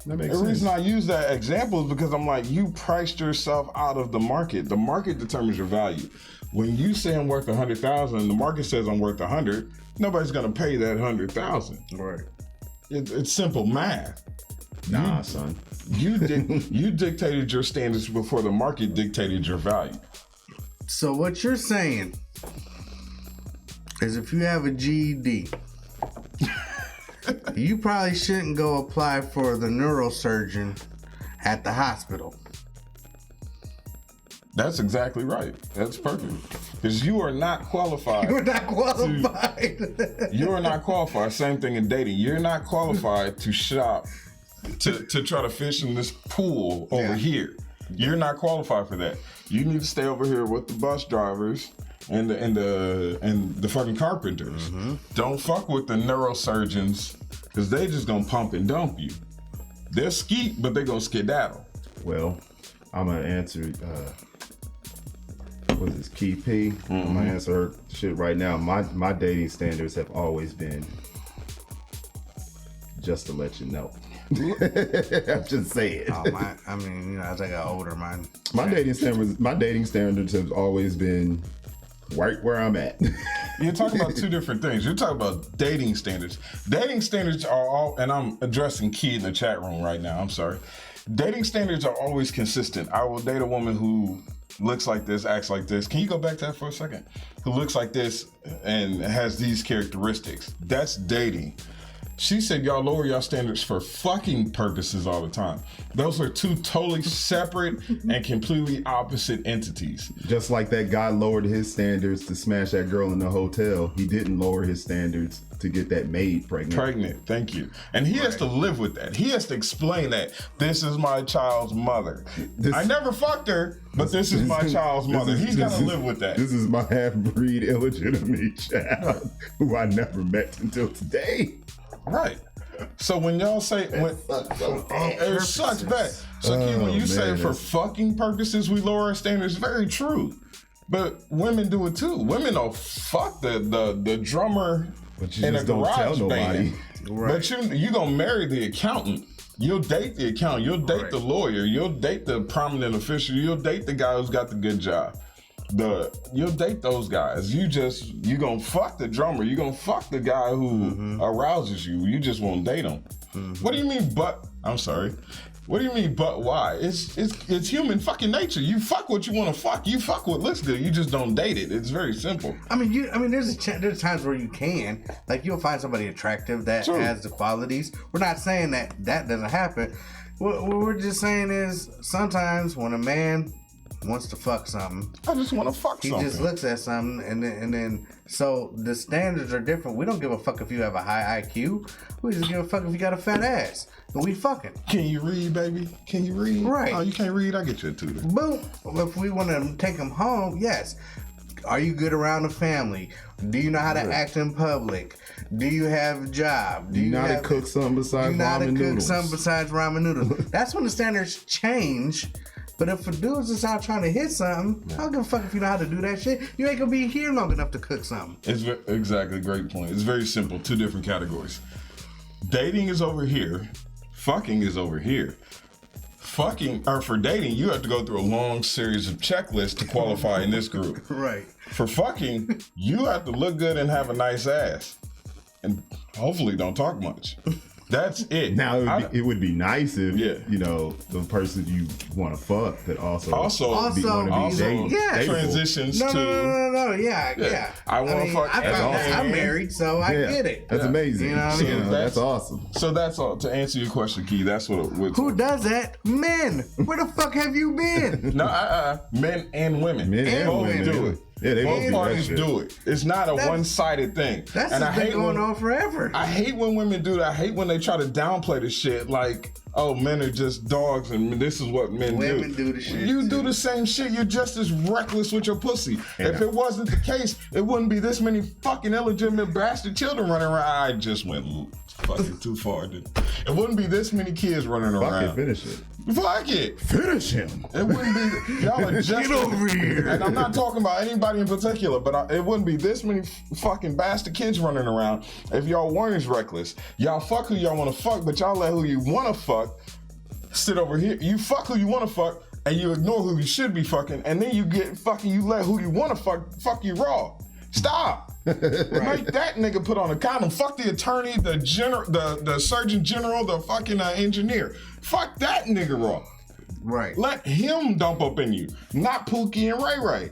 That makes The sense. reason I use that example is because I'm like, you priced yourself out of the market. The market determines your value. When you say I'm worth 100,000 and the market says I'm worth 100, nobody's gonna pay that 100,000. Right. It's simple math. Nah, son. You dictated your standards before the market dictated your value. So what you're saying is if you have a GED, you probably shouldn't go apply for the neurosurgeon at the hospital. That's exactly right. That's perfect. Because you are not qualified. You're not qualified. You are not qualified. Same thing in dating. You're not qualified to shop, to try to fish in this pool over here. You're not qualified for that. You need to stay over here with the bus drivers and the fucking carpenters. Mm-hmm. Don't fuck with the neurosurgeons because they just gonna pump and dump you. They'll skeet, but they gonna skedaddle. Well, I'm gonna answer. What's this? Key P. I'm gonna answer her shit right now. My dating standards have always been just to let you know. I'm just saying. I mean, as I got older, my dating standards have always been right where I'm at. You're talking about two different things. You're talking about dating standards. Dating standards are all, and I'm addressing Key in the chat room right now. I'm sorry. Dating standards are always consistent. I will date a woman who looks like this, acts like this. Can you go back to that for a second? Who looks like this and has these characteristics. That's dating. She said y'all lower y'all standards for fucking purposes all the time. Those are two totally separate and completely opposite entities. Just like that guy lowered his standards to smash that girl in the hotel, he didn't lower his standards to get that maid pregnant. Thank you. And he has to live with that. He has to explain that this is my child's mother. I never fucked her, but this is my child's mother. He's got to live with that. This is my half-breed illegitimate child who I never met until today. Right. So when y'all say it sucks bad. So Key, when you say for fucking purposes we lower our standards, very true. But women do it too. Women don't fuck the drummer in a garage band. Right. But you gonna marry the accountant. You'll date the accountant. You'll date the lawyer. You'll date the prominent official. You'll date the guy who's got the good job. You'll date those guys. You gonna fuck the drummer. You gonna fuck the guy who arouses you. You just won't date him. What do you mean? I'm sorry. What do you mean? But why? It's human fucking nature. You fuck what you want to fuck. You fuck what looks good. You just don't date it. It's very simple. I mean, there's times where you can, like, you'll find somebody attractive that has the qualities. We're not saying that doesn't happen. What we're just saying is sometimes when a man wants to fuck something, I just want to fuck something. He just looks at something and then so the standards are different. We don't give a fuck if you have a high IQ. We just give a fuck if you got a fat ass. And we fucking. Can you read, baby? Can you read? Right. Oh, you can't read? I get you a tutor. Boom. If we want to take them home, yes. Are you good around the family? Do you know how to act in public? Do you have a job? Do you know how to cook something besides ramen noodles? That's when the standards change. But if a dude's just out trying to hit something, I don't give a fuck if you know how to do that shit. You ain't gonna be here long enough to cook something. It's exactly, great point. It's very simple. Two different categories. Dating is over here. Fucking is over here. For dating, you have to go through a long series of checklists to qualify in this group. Right. For fucking, you have to look good and have a nice ass. And hopefully don't talk much. That's it. Now it would be nice if the person you want to fuck that also transitions to yeah. I want to fuck. I'm married, so I get it. That's amazing. You know, that's awesome. So that's all. To answer your question, Key, that's what. Who does that? Men. Where the fuck have you been? No, men and women. Men and women do it. Yeah, both parties do it. It's not a one-sided thing. That's been going on forever. I hate when women do that. I hate when they try to downplay the shit. Like, oh, men are just dogs and this is what men do. Women do the shit. You do the same shit. You're just as reckless with your pussy. Yeah. If it wasn't the case, it wouldn't be this many fucking illegitimate bastard children running around. I just went fucking too far. It wouldn't be this many kids running around. Fuck it, finish it. Fuck it. Finish him. It wouldn't be, y'all are just. Get over here. And I'm not talking about anybody in particular, but it wouldn't be this many fucking bastard kids running around if y'all weren't as reckless. Y'all fuck who y'all want to fuck, but y'all let who you want to fuck sit over here. You fuck who you want to fuck, and you ignore who you should be fucking, and then you get fucking, you let who you want to fuck you raw. Stop. Right. Make that nigga put on a condom. Fuck the attorney, the surgeon general, the fucking engineer. Fuck that nigga raw. Right. Let him dump up in you, not Pookie and Ray Ray.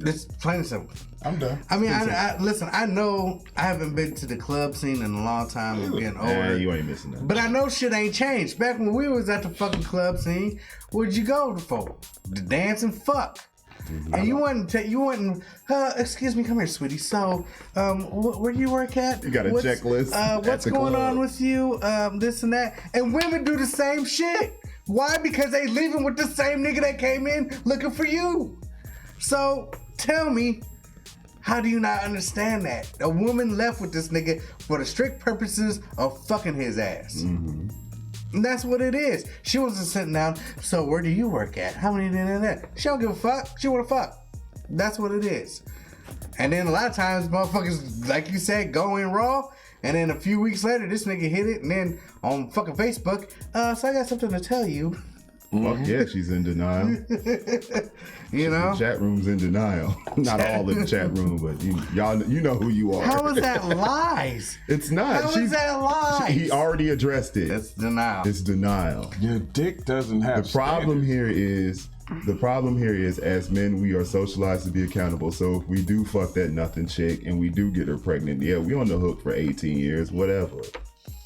It's plain and simple. I'm done. I mean, I listen, I know I haven't been to the club scene in a long time. I'm getting older. You ain't missing that. But I know shit ain't changed. Back when we was at the fucking club scene, what'd you go for? To dance and fuck. And you wouldn't, excuse me, come here, sweetie. So, where do you work at? You got a checklist. What's going on with you? This and that. And women do the same shit. Why? Because they leaving with the same nigga that came in looking for you. So, tell me, how do you not understand that? A woman left with this nigga for the strict purposes of fucking his ass. Mm-hmm. And that's what it is. She wasn't sitting down, so where do you work at? How many did that? She don't give a fuck. She wanna fuck. That's what it is. And then a lot of times, motherfuckers, like you said, go in raw, and then a few weeks later, this nigga hit it, and then on fucking Facebook, so I got something to tell you. Fuck yeah, she's in denial. You know? The chat room's in denial. Not all in the chat room, but y'all, you know who you are. How is that lies? It's not. How is that lies? He already addressed it. That's denial. It's denial. Your dick doesn't have The problem here is, as men, we are socialized to be accountable. So if we do fuck that nothing chick and we do get her pregnant, yeah, we on the hook for 18 years, whatever.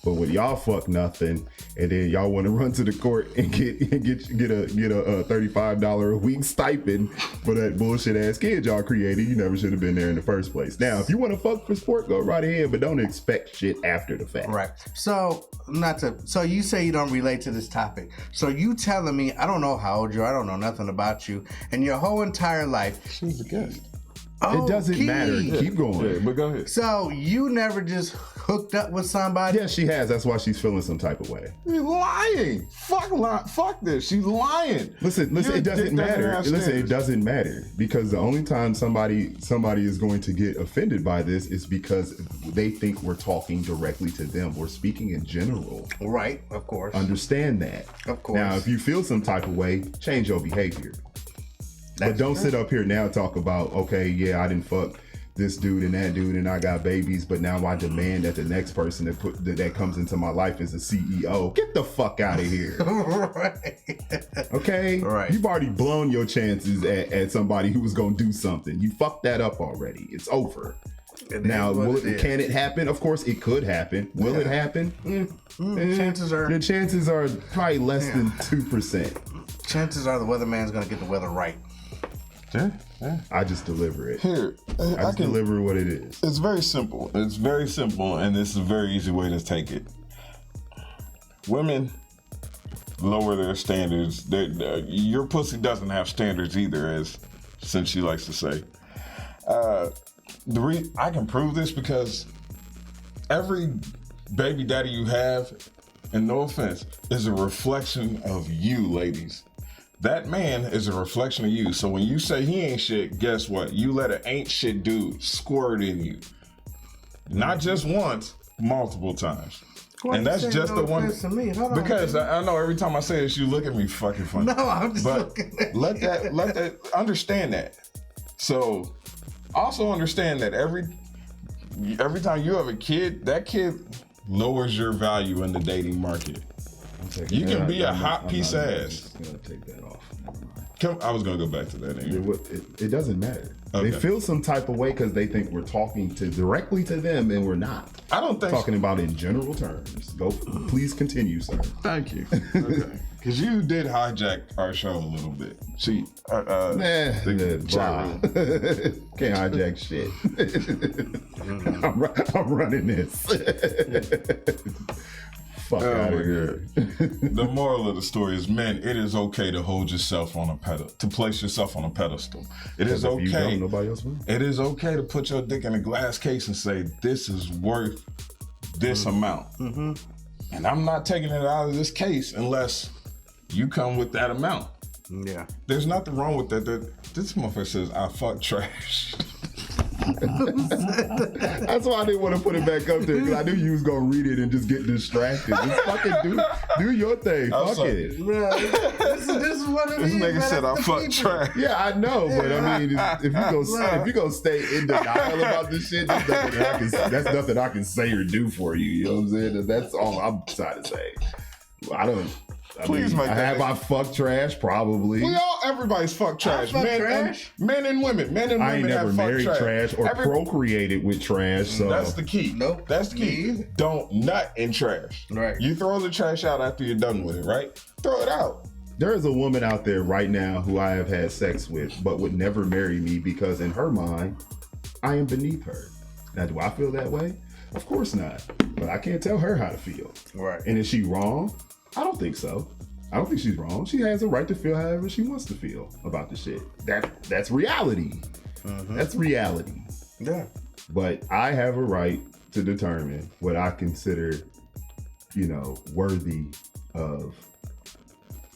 But when y'all fuck nothing, and then y'all want to run to the court and get a $35 a week stipend for that bullshit ass kid y'all created, you never should have been there in the first place. Now, if you want to fuck for sport, go right ahead, but don't expect shit after the fact. Right. So you say you don't relate to this topic. So you telling me, I don't know how old you are, I don't know nothing about you, and your whole entire life. She's a guest. It doesn't matter. Keep going. Yeah, but go ahead. So you never just hooked up with somebody? Yeah, she has. That's why she's feeling some type of way. You're lying. Fuck this. She's lying. Listen. It doesn't matter. Listen, it doesn't matter, because the only time somebody is going to get offended by this is because they think we're talking directly to them. We're speaking in general. Right. Of course. Understand that. Of course. Now, if you feel some type of way, change your behavior. But don't sit up here now talk about, okay, yeah, I didn't fuck this dude and that dude and I got babies, but now I demand that the next person that comes into my life is a CEO. Get the fuck out of here. Right. Okay? Right. You've already blown your chances at somebody who was going to do something. You fucked that up already. It's over. Now, can it happen? Of course, it could happen. Will it happen? The chances are probably less than 2%. Chances are the weatherman's going to get the weather right. Yeah. I just deliver it. Here, I just deliver what it is. It's very simple. And this is a very easy way to take it. Women lower their standards. Your pussy doesn't have standards either, as since she likes to say. I can prove this because every baby daddy you have, and no offense, is a reflection of you, ladies. That man is a reflection of you. So when you say he ain't shit, guess what? You let an ain't shit dude squirt in you. Not just once, multiple times. Why and that's just the one. Because I know every time I say this, you look at me fucking funny. No, I'm just looking at you. Let that understand that. So also understand that every time you have a kid, that kid lowers your value in the dating market. You can be a hot piece of ass. I'm gonna take that off. I was gonna go back to that anyway. It doesn't matter. Okay. They feel some type of way because they think we're talking directly to them, and we're not. I don't think talking about in general terms. Please continue, sir. Thank you. Okay. Because you did hijack our show a little bit. See, Can't hijack shit. I'm running this. Fuck out of here. The moral of the story is, men, it is okay to hold yourself on a pedestal, to place yourself on a pedestal. It is okay. If you don't, nobody else will. It is okay to put your dick in a glass case and say, this is worth this amount. Mm-hmm. And I'm not taking it out of this case unless you come with that amount. Yeah. There's nothing wrong with that. This motherfucker says, I fuck trash. That's why I didn't want to put it back up there, because I knew you was gonna read it and just get distracted. Just fucking do your thing. Fuck it. Bro, this is what it is. This nigga said I fuck trash. Yeah, I know, but I mean, if you gonna stay in denial about this shit, that's nothing I can say or do for you. You know what I'm saying? That's all I'm trying to say. Have I fucked trash? Probably. Everybody's fucked trash. Men and women. I ain't never have married trash or procreated with trash. So that's the key. Nope. That's the key. Don't nut in trash. Right. You throw the trash out after you're done with it, right? Throw it out. There is a woman out there right now who I have had sex with, but would never marry me because in her mind, I am beneath her. Now, do I feel that way? Of course not. But I can't tell her how to feel. Right. And is she wrong? I don't think so. I don't think she's wrong. She has a right to feel however she wants to feel about the shit. That's reality. Mm-hmm. That's reality. Yeah. But I have a right to determine what I consider, worthy of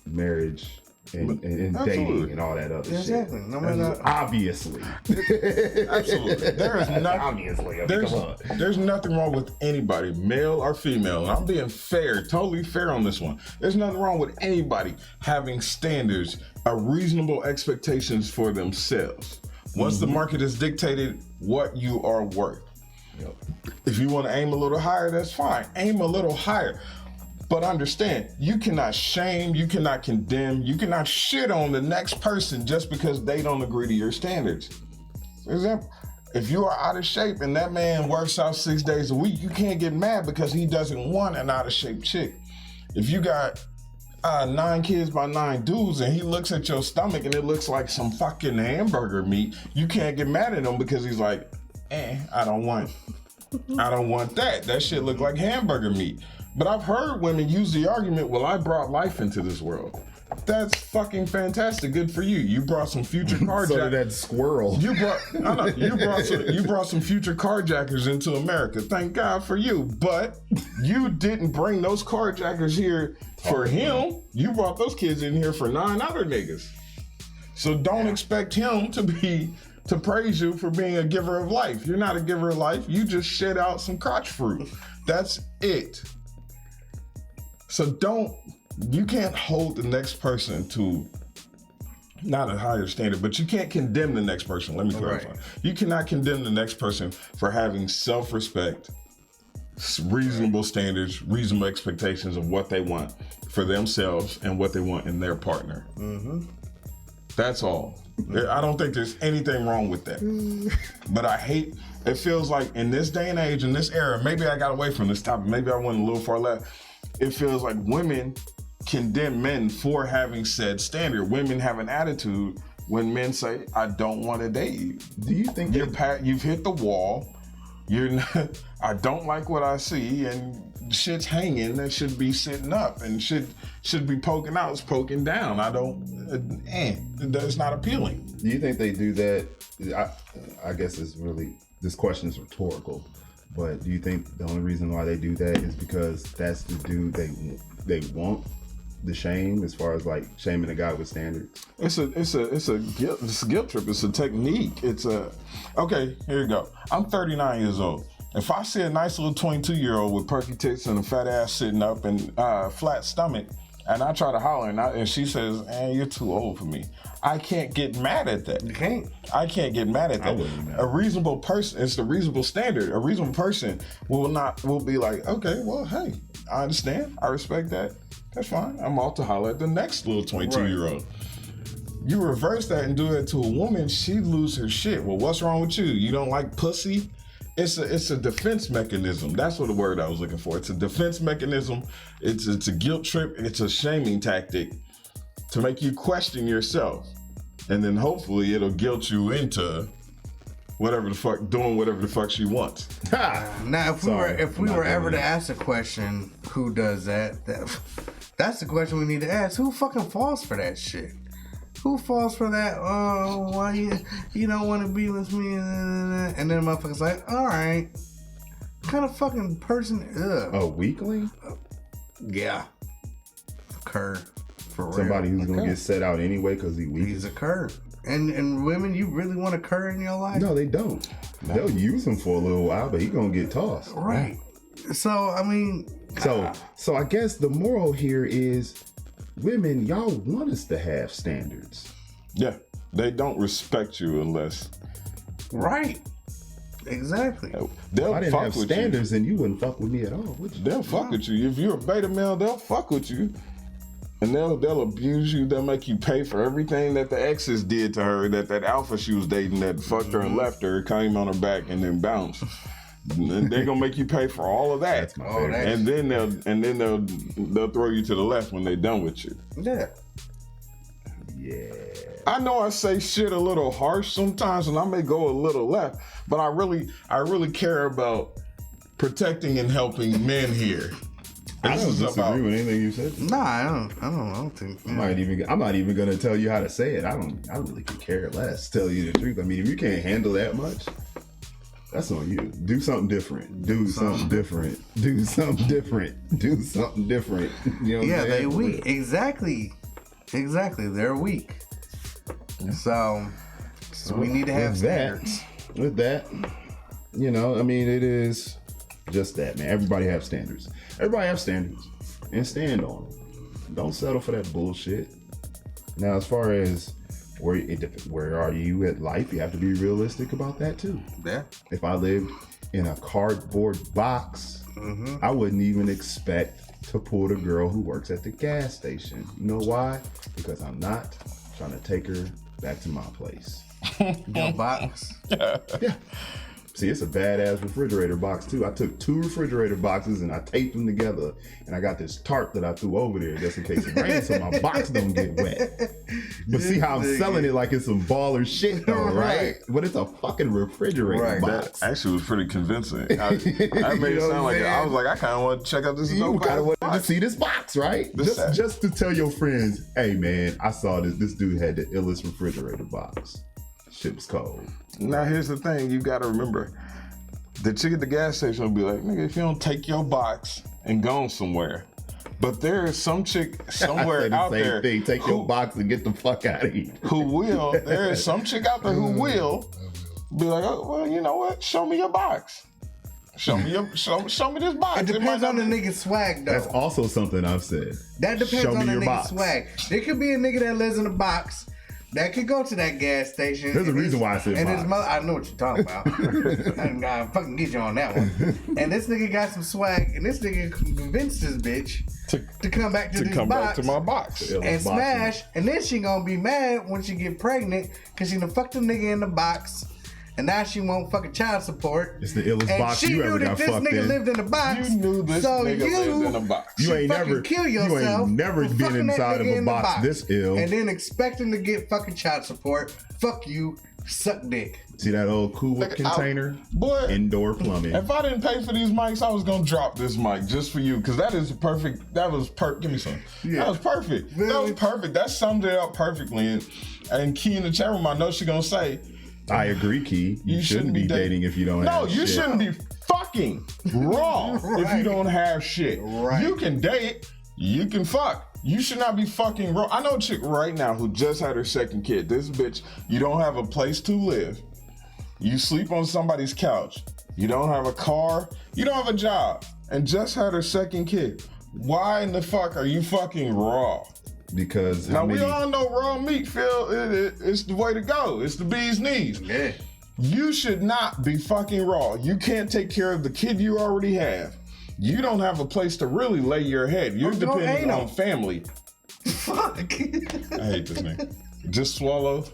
marriage and dating and all that other shit. Exactly. No matter. Obviously. Absolutely. There is nothing. Obviously. There's nothing wrong with anybody, male or female. And I'm being fair, totally fair on this one. There's nothing wrong with anybody having standards, reasonable expectations for themselves. Once the market has dictated what you are worth. Yep. If you want to aim a little higher, that's fine. Aim a little higher. But understand, you cannot shame, you cannot condemn, you cannot shit on the next person just because they don't agree to your standards. For example, if you are out of shape and that man works out 6 days a week, you can't get mad because he doesn't want an out of shape chick. If you got 9 kids by 9 dudes and he looks at your stomach and it looks like some fucking hamburger meat, you can't get mad at him because he's like, I don't want that. That shit look like hamburger meat. But I've heard women use the argument, well, I brought life into this world. That's fucking fantastic. Good for you. You brought some future carjackers. So did that squirrel. You brought some future carjackers into America. Thank God for you. But you didn't bring those carjackers here for him. You brought those kids in here for 9 other niggas. So don't expect him to praise you for being a giver of life. You're not a giver of life. You just shed out some crotch fruit. That's it. So you can't hold the next person to not a higher standard, but you can't condemn the next person. Let me clarify. Right. You cannot condemn the next person for having self-respect, reasonable standards, reasonable expectations of what they want for themselves and what they want in their partner. Mm-hmm. That's all. I don't think there's anything wrong with that. But it feels like in this day and age, in this era, maybe I got away from this topic, maybe I went a little far left. It feels like women condemn men for having said standard. Women have an attitude when men say, I don't want to date you. Do you think you've hit the wall? I don't like what I see, and shit's hanging that should be sitting up and should be poking out, it's poking down. It's not appealing. Do you think they do that? I guess this question is rhetorical. But do you think the only reason why they do that is because that's the dude they want the shame, as far as like shaming a guy with standards? It's a guilt trip. It's a technique. Okay, here you go. I'm 39 years old. If I see a nice little 22-year-old with perky tits and a fat ass sitting up and flat stomach, and I try to holler and she says, you're too old for me, I can't get mad at that. You can't. I can't get mad at that. A reasonable person, it's the reasonable standard. A reasonable person will be like, okay, well, hey, I understand. I respect that. That's fine. I'm off to holler at the next little 22-year-old. Right. You reverse that and do it to a woman, she'd lose her shit. Well, what's wrong with you? You don't like pussy? It's a defense mechanism. That's what the word I was looking for. It's a defense mechanism. It's a guilt trip. It's a shaming tactic to make you question yourself. And then hopefully it'll guilt you into whatever the fuck, doing whatever the fuck she wants. Now, if we were ever to ask the question, who does that's the question we need to ask. Who fucking falls for that shit? Who falls for that? Oh, why you don't want to be with me? And then motherfuckers like, all right, what kind of fucking person? A weakling? Yeah, cur. For real. Somebody who's gonna get set out anyway because he's a cur. And women, you really want a cur in your life? No, they don't. No. They'll use him for a little while, but he's gonna get tossed. Right. So I mean. So I guess the moral here is, women, y'all want us to have standards. Yeah, they don't respect you unless. Right. Exactly. They'll if I didn't fuck have with standards, then you wouldn't fuck with me at all, would you? They'll fuck with you. If you're a beta male, they'll fuck with you. And they'll abuse you. They'll make you pay for everything that the exes did to her, that alpha she was dating that fucked her and left her, came on her back and then bounced. And they're gonna make you pay for all of that. That's my favorite. And then they'll throw you to the left when they're done with you. Yeah. Yeah. I know I say shit a little harsh sometimes, and I may go a little left, but I really care about protecting and helping men here. I don't disagree with anything you said. Nah, I don't think. I'm not even gonna tell you how to say it. I really could care less. Tell you the truth. I mean, if you can't handle that much, that's on you. Do something different. Do something different. Do something different. Do something different. You know what I'm saying? They weak. Exactly. They're weak. Yeah. So we need to have standards. With that, you know, I mean, it is just that, man. Everybody have standards. Everybody have standards, and stand on them. Don't settle for that bullshit. Now, as far as where are you at life, you have to be realistic about that too. Yeah. If I lived in a cardboard box, I wouldn't even expect to pull the girl who works at the gas station. You know why? Because I'm not trying to take her back to my place. Your box? Yeah. See, it's a badass refrigerator box too. I took 2 refrigerator boxes and I taped them together, and I got this tarp that I threw over there just in case it rains, so my box don't get wet. But see how I'm selling it like it's some baller shit though, right? But it's a fucking refrigerator box. That actually was pretty convincing. I made it sound like I was like, I kind of want to check out this. You kind of want to see this box, right? Just to tell your friends, hey man, I saw this. This dude had the illest refrigerator box. Shit was cold. Now here's the thing, you gotta remember, the chick at the gas station will be like, nigga, if you don't take your box and go somewhere. But there is some chick somewhere out there. Take your box and get the fuck out of here. There is some chick out there who will be like, oh, well, you know what? Show me your box. Show me this box. It depends on the nigga's swag though. That's also something I've said. That depends on the nigga's swag. There could be a nigga that lives in a box that could go to that gas station. There's a reason why I said box. His mother, I know what you're talking about. I'm gonna fucking get you on that one. And this nigga got some swag, and this nigga convinced this bitch to come back to this box. Back to my box. And smash, and then she gonna be mad when she get pregnant, because she done fucked the nigga in the box. And now she won't fucking child support. It's the illest box you ever got fucked in. And she knew that this nigga lived in the box. You knew this nigga lived in a box. You ain't never kill yourself. You ain't never been inside of a box this ill. And then expecting to get fucking child support. Fuck you. Suck dick. See that old Cool Whip container? Boy, indoor plumbing. If I didn't pay for these mics, I was gonna drop this mic just for you, because that is perfect. That was perfect. Give me some. Yeah. That was perfect. Really? That was perfect. That summed it up perfectly. And Key in the chat room, I know she's gonna say, I agree, Key. You shouldn't be dating if you don't have shit. No, you shouldn't be fucking raw if you don't have shit. Right. You can date, you can fuck. You should not be fucking raw. I know a chick right now who just had her second kid. This bitch, you don't have a place to live. You sleep on somebody's couch. You don't have a car. You don't have a job. And just had her second kid. Why in the fuck are you fucking raw? Because we all know raw meat, Phil, it's the way to go. It's the bee's knees. Yeah. You should not be fucking raw. You can't take care of the kid you already have. You don't have a place to really lay your head. You're dependent on family. Fuck. I hate this nigga. Just swallow.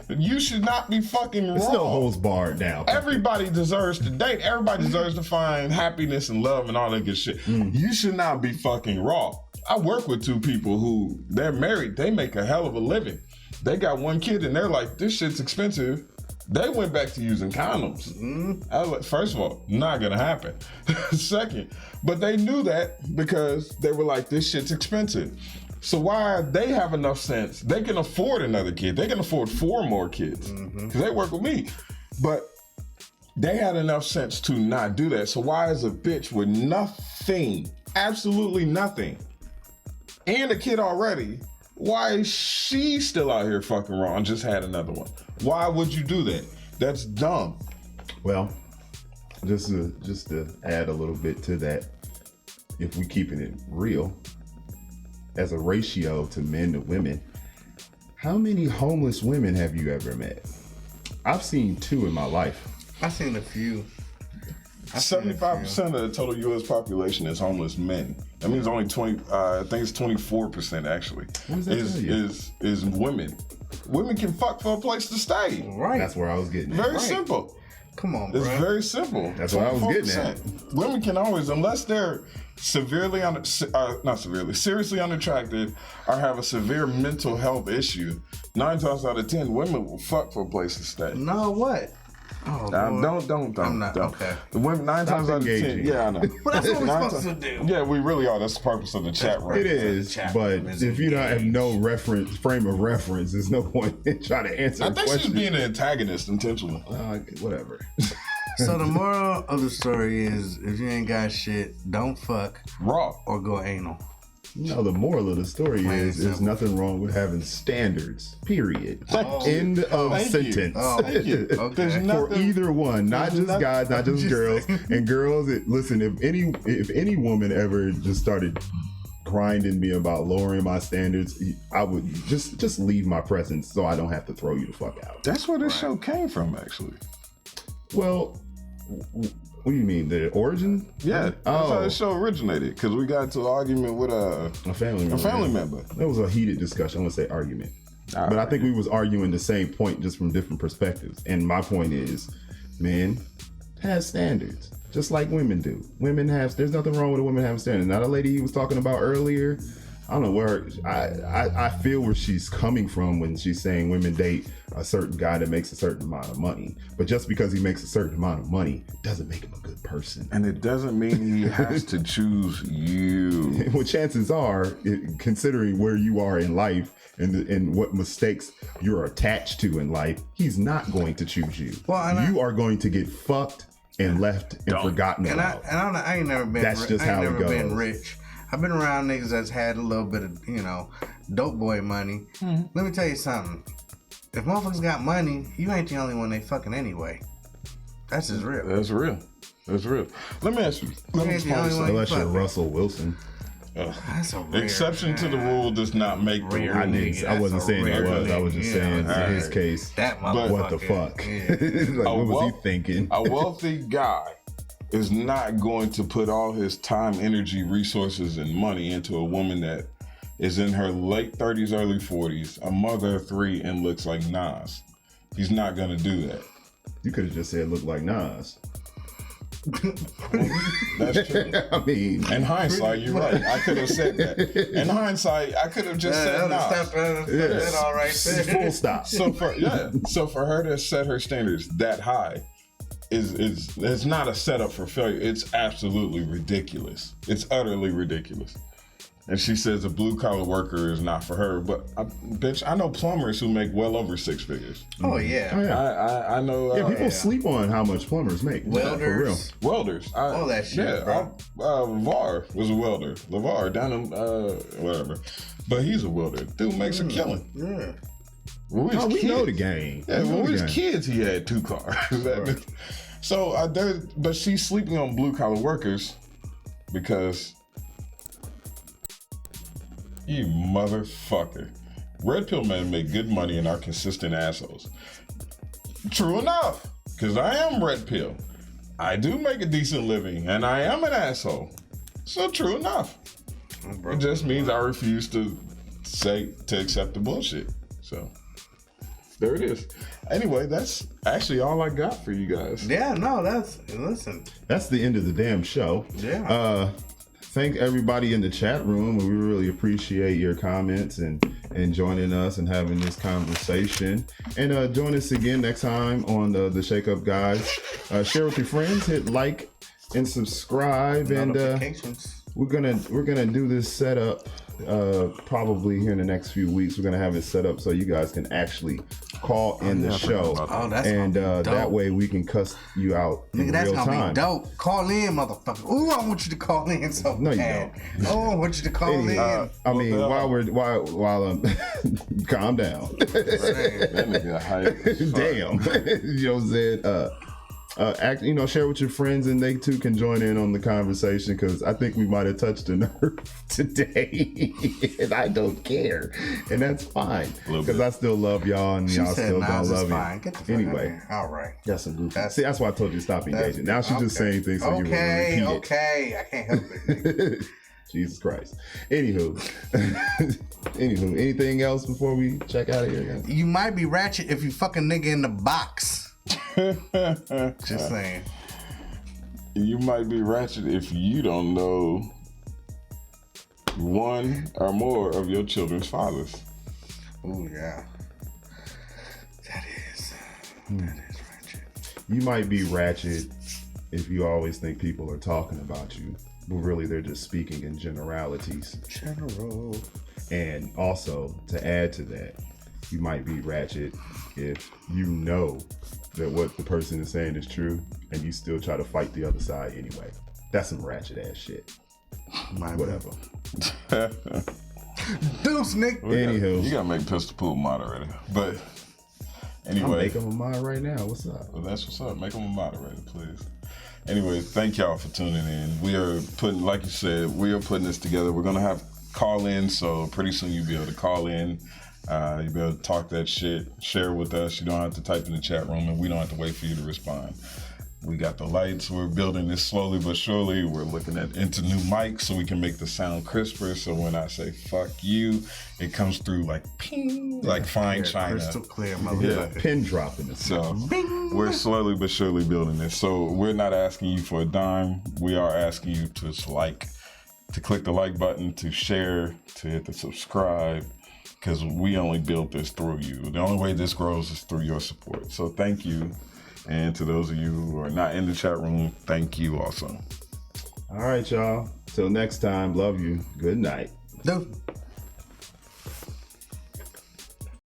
You should not be fucking raw. It's no holds barred now. Everybody deserves to date. Everybody deserves to find happiness and love and all that good shit. You should not be fucking raw. I work with 2 people who, they're married. They make a hell of a living. They got 1 kid and they're like, this shit's expensive. They went back to using condoms. I was like, first of all, not gonna happen. Second, but they knew that because they were like, this shit's expensive. So why they have enough sense? They can afford another kid. They can afford 4 more kids because they work with me. But they had enough sense to not do that. So why is a bitch with nothing, absolutely nothing, and a kid already, why is she still out here fucking wrong? Just had another one. Why would you do that? That's dumb. Well, just to add a little bit to that, if we keeping it real, as a ratio to men to women, how many homeless women have you ever met? I've seen 2 in my life. I've seen a few. 75% of the total U.S. population is homeless men. That means only 20. I think it's 24% actually. What does that tell you? Is women. Women can fuck for a place to stay. Right. That's where I was getting at. Very simple. Come on, It's bro. very simple. That's what I was getting at. Women can always, unless they're seriously unattracted or have a severe mental health issue, 9 times out of 10, women will fuck for a place to stay. No, what? Oh, Don't. I'm not, okay. The women 9 times out of 10. engaging. Yeah, I know. But that's what we're 9 supposed to do. Yeah, we really are. That's the purpose of the chat, right? It is, Chat but room is if you don't have engaged. no frame of reference, there's no point in trying to answer I a think she's question. being an antagonist intentionally. Whatever. So the moral of the story is, if you ain't got shit, don't fuck Raw. or go anal. No, the moral of the story Plain and is there's simple. nothing wrong with having standards. Period. Thank you. End of Thank you. sentence. Oh, Thank you. Okay. There's For nothing. either one, not there's just nothing- guys, not just Just girls. saying. And girls, listen, if any woman ever just started grinding me about lowering my standards, I would just leave my presence so I don't have to throw you the fuck out. That's where this show came from, actually. Well, what do you mean? The origin? Yeah, that's how Oh, the show originated. Because we got into an argument with a family member. a family member. That was a heated discussion. I wouldn't say argument. But I think we was arguing the same point just from different perspectives. And my point is, men have standards, just like women do. There's nothing wrong with a woman having standards. Now, the lady he was talking about earlier, I don't know where, I feel where she's coming from when she's saying women date a certain guy that makes a certain amount of money. But just because he makes a certain amount of money doesn't make him a good person. And it doesn't mean he has to choose you. Well, chances are, considering where you are in life and what mistakes you're attached to in life, he's not going to choose you. Well, and you are going to get fucked and left and forgotten And about. I ain't never been. That's just I ain't how it never been goes. rich. I've been around niggas that's had a little bit of, dope boy money. Let me tell you something. If motherfuckers got money, you ain't the only one they fucking anyway. That's just real. That's real. That's real. Let me ask you. Let me Yeah, the explain only something. one- Unless you're fuck. Russell Wilson. That's a rare. Exception to the rule does not make the Rare. rule. I wasn't saying it was. I was just saying Yeah, in his case, That But- motherfucker. what the fuck? Yeah. Like, what was he well- thinking? A wealthy guy is not going to put all his time, energy, resources, and money into a woman that is in her late 30s, early 40s, a mother of 3, and looks like Nas. He's not going to do that. You could have just said look like Nas. That's true. I mean, In hindsight, you're right. I could have said that. In hindsight, I could have just said Nas. That all right there. full stop. So for her to set her standards that high is it's not a setup for failure. It's absolutely ridiculous. It's utterly ridiculous. And she says a blue collar worker is not for her, but bitch, I know plumbers who make well over 6 figures. Oh yeah. Oh, yeah. I know People sleep on how much plumbers make. Welders. For real. welders. All that shit, Yeah, VAR was a welder. LeVar down in whatever, but he's a welder. Dude makes a killing. Yeah. When we was We kids- know the game. Yeah, We know when the we was game. kids, he had 2 cars. So but she's sleeping on blue collar workers because you motherfucker. Red pill men make good money and are consistent assholes. True enough, because I am red pill. I do make a decent living and I am an asshole. So true enough. It just means I refuse to accept the bullshit. So there it is. Anyway, that's actually all I got for you guys. Yeah, no, listen. That's the end of the damn show. Yeah. thank everybody in the chat room. We really appreciate your comments and joining us and having this conversation. And join us again next time on the Shake Up Guys. Share with your friends, hit like and subscribe, and we're gonna do this setup probably here in the next few weeks. We're gonna have it set up so you guys can actually call in the show, and that way we can cuss you out in real time. That's gonna be dope. Call in, motherfucker. Ooh, I want you to call in so no, bad. You don't. Oh, I want you to call in. I mean, while I'm calm down. That nigga hype. Damn, Joe said. Share with your friends, and they too can join in on the conversation, because I think we might have touched a nerve today, and I don't care, and that's fine, because I still love y'all, and y'all still gonna love me. Anyway, all right, that's some goofy. See, that's why I told you to stop engaging. Now she's just saying things, so you want to repeat it. Okay, I can't help it. Jesus Christ. Anywho, anything else before we check out of here, guys? You might be ratchet if you fucking nigga in the box. Just saying. You might be ratchet if you don't know one or more of your children's fathers. Oh yeah, that is ratchet. You might be ratchet if you always think people are talking about you, but really they're just speaking in generalities. General. And also, to add to that, you might be ratchet if you know that what the person is saying is true, and you still try to fight the other side anyway. That's some ratchet ass shit. Whatever. Deuce, Nick. Anywho, you gotta make Pistol Pool moderator. But anyway, I'm making him a mod right now. What's up? Well, that's what's up. Make him a moderator, please. Anyway, thank y'all for tuning in. We are putting, like you said, we are putting this together. We're gonna have call in, so pretty soon you'll be able to call in. You'll be able to talk that shit, share with us. You don't have to type in the chat room, and we don't have to wait for you to respond. We got the lights. We're building this slowly but surely. We're looking into new mics so we can make the sound crisper. So when I say fuck you, it comes through like ping, like fine china. Crystal clear, motherfucker. Pin dropping it. So we're slowly but surely building this. So we're not asking you for a dime. We are asking you to click the like button, to share, to hit the subscribe, because we only built this through you. The only way this grows is through your support. So thank you. And to those of you who are not in the chat room, thank you also. All right, y'all. Till next time, love you. Good night. Dude.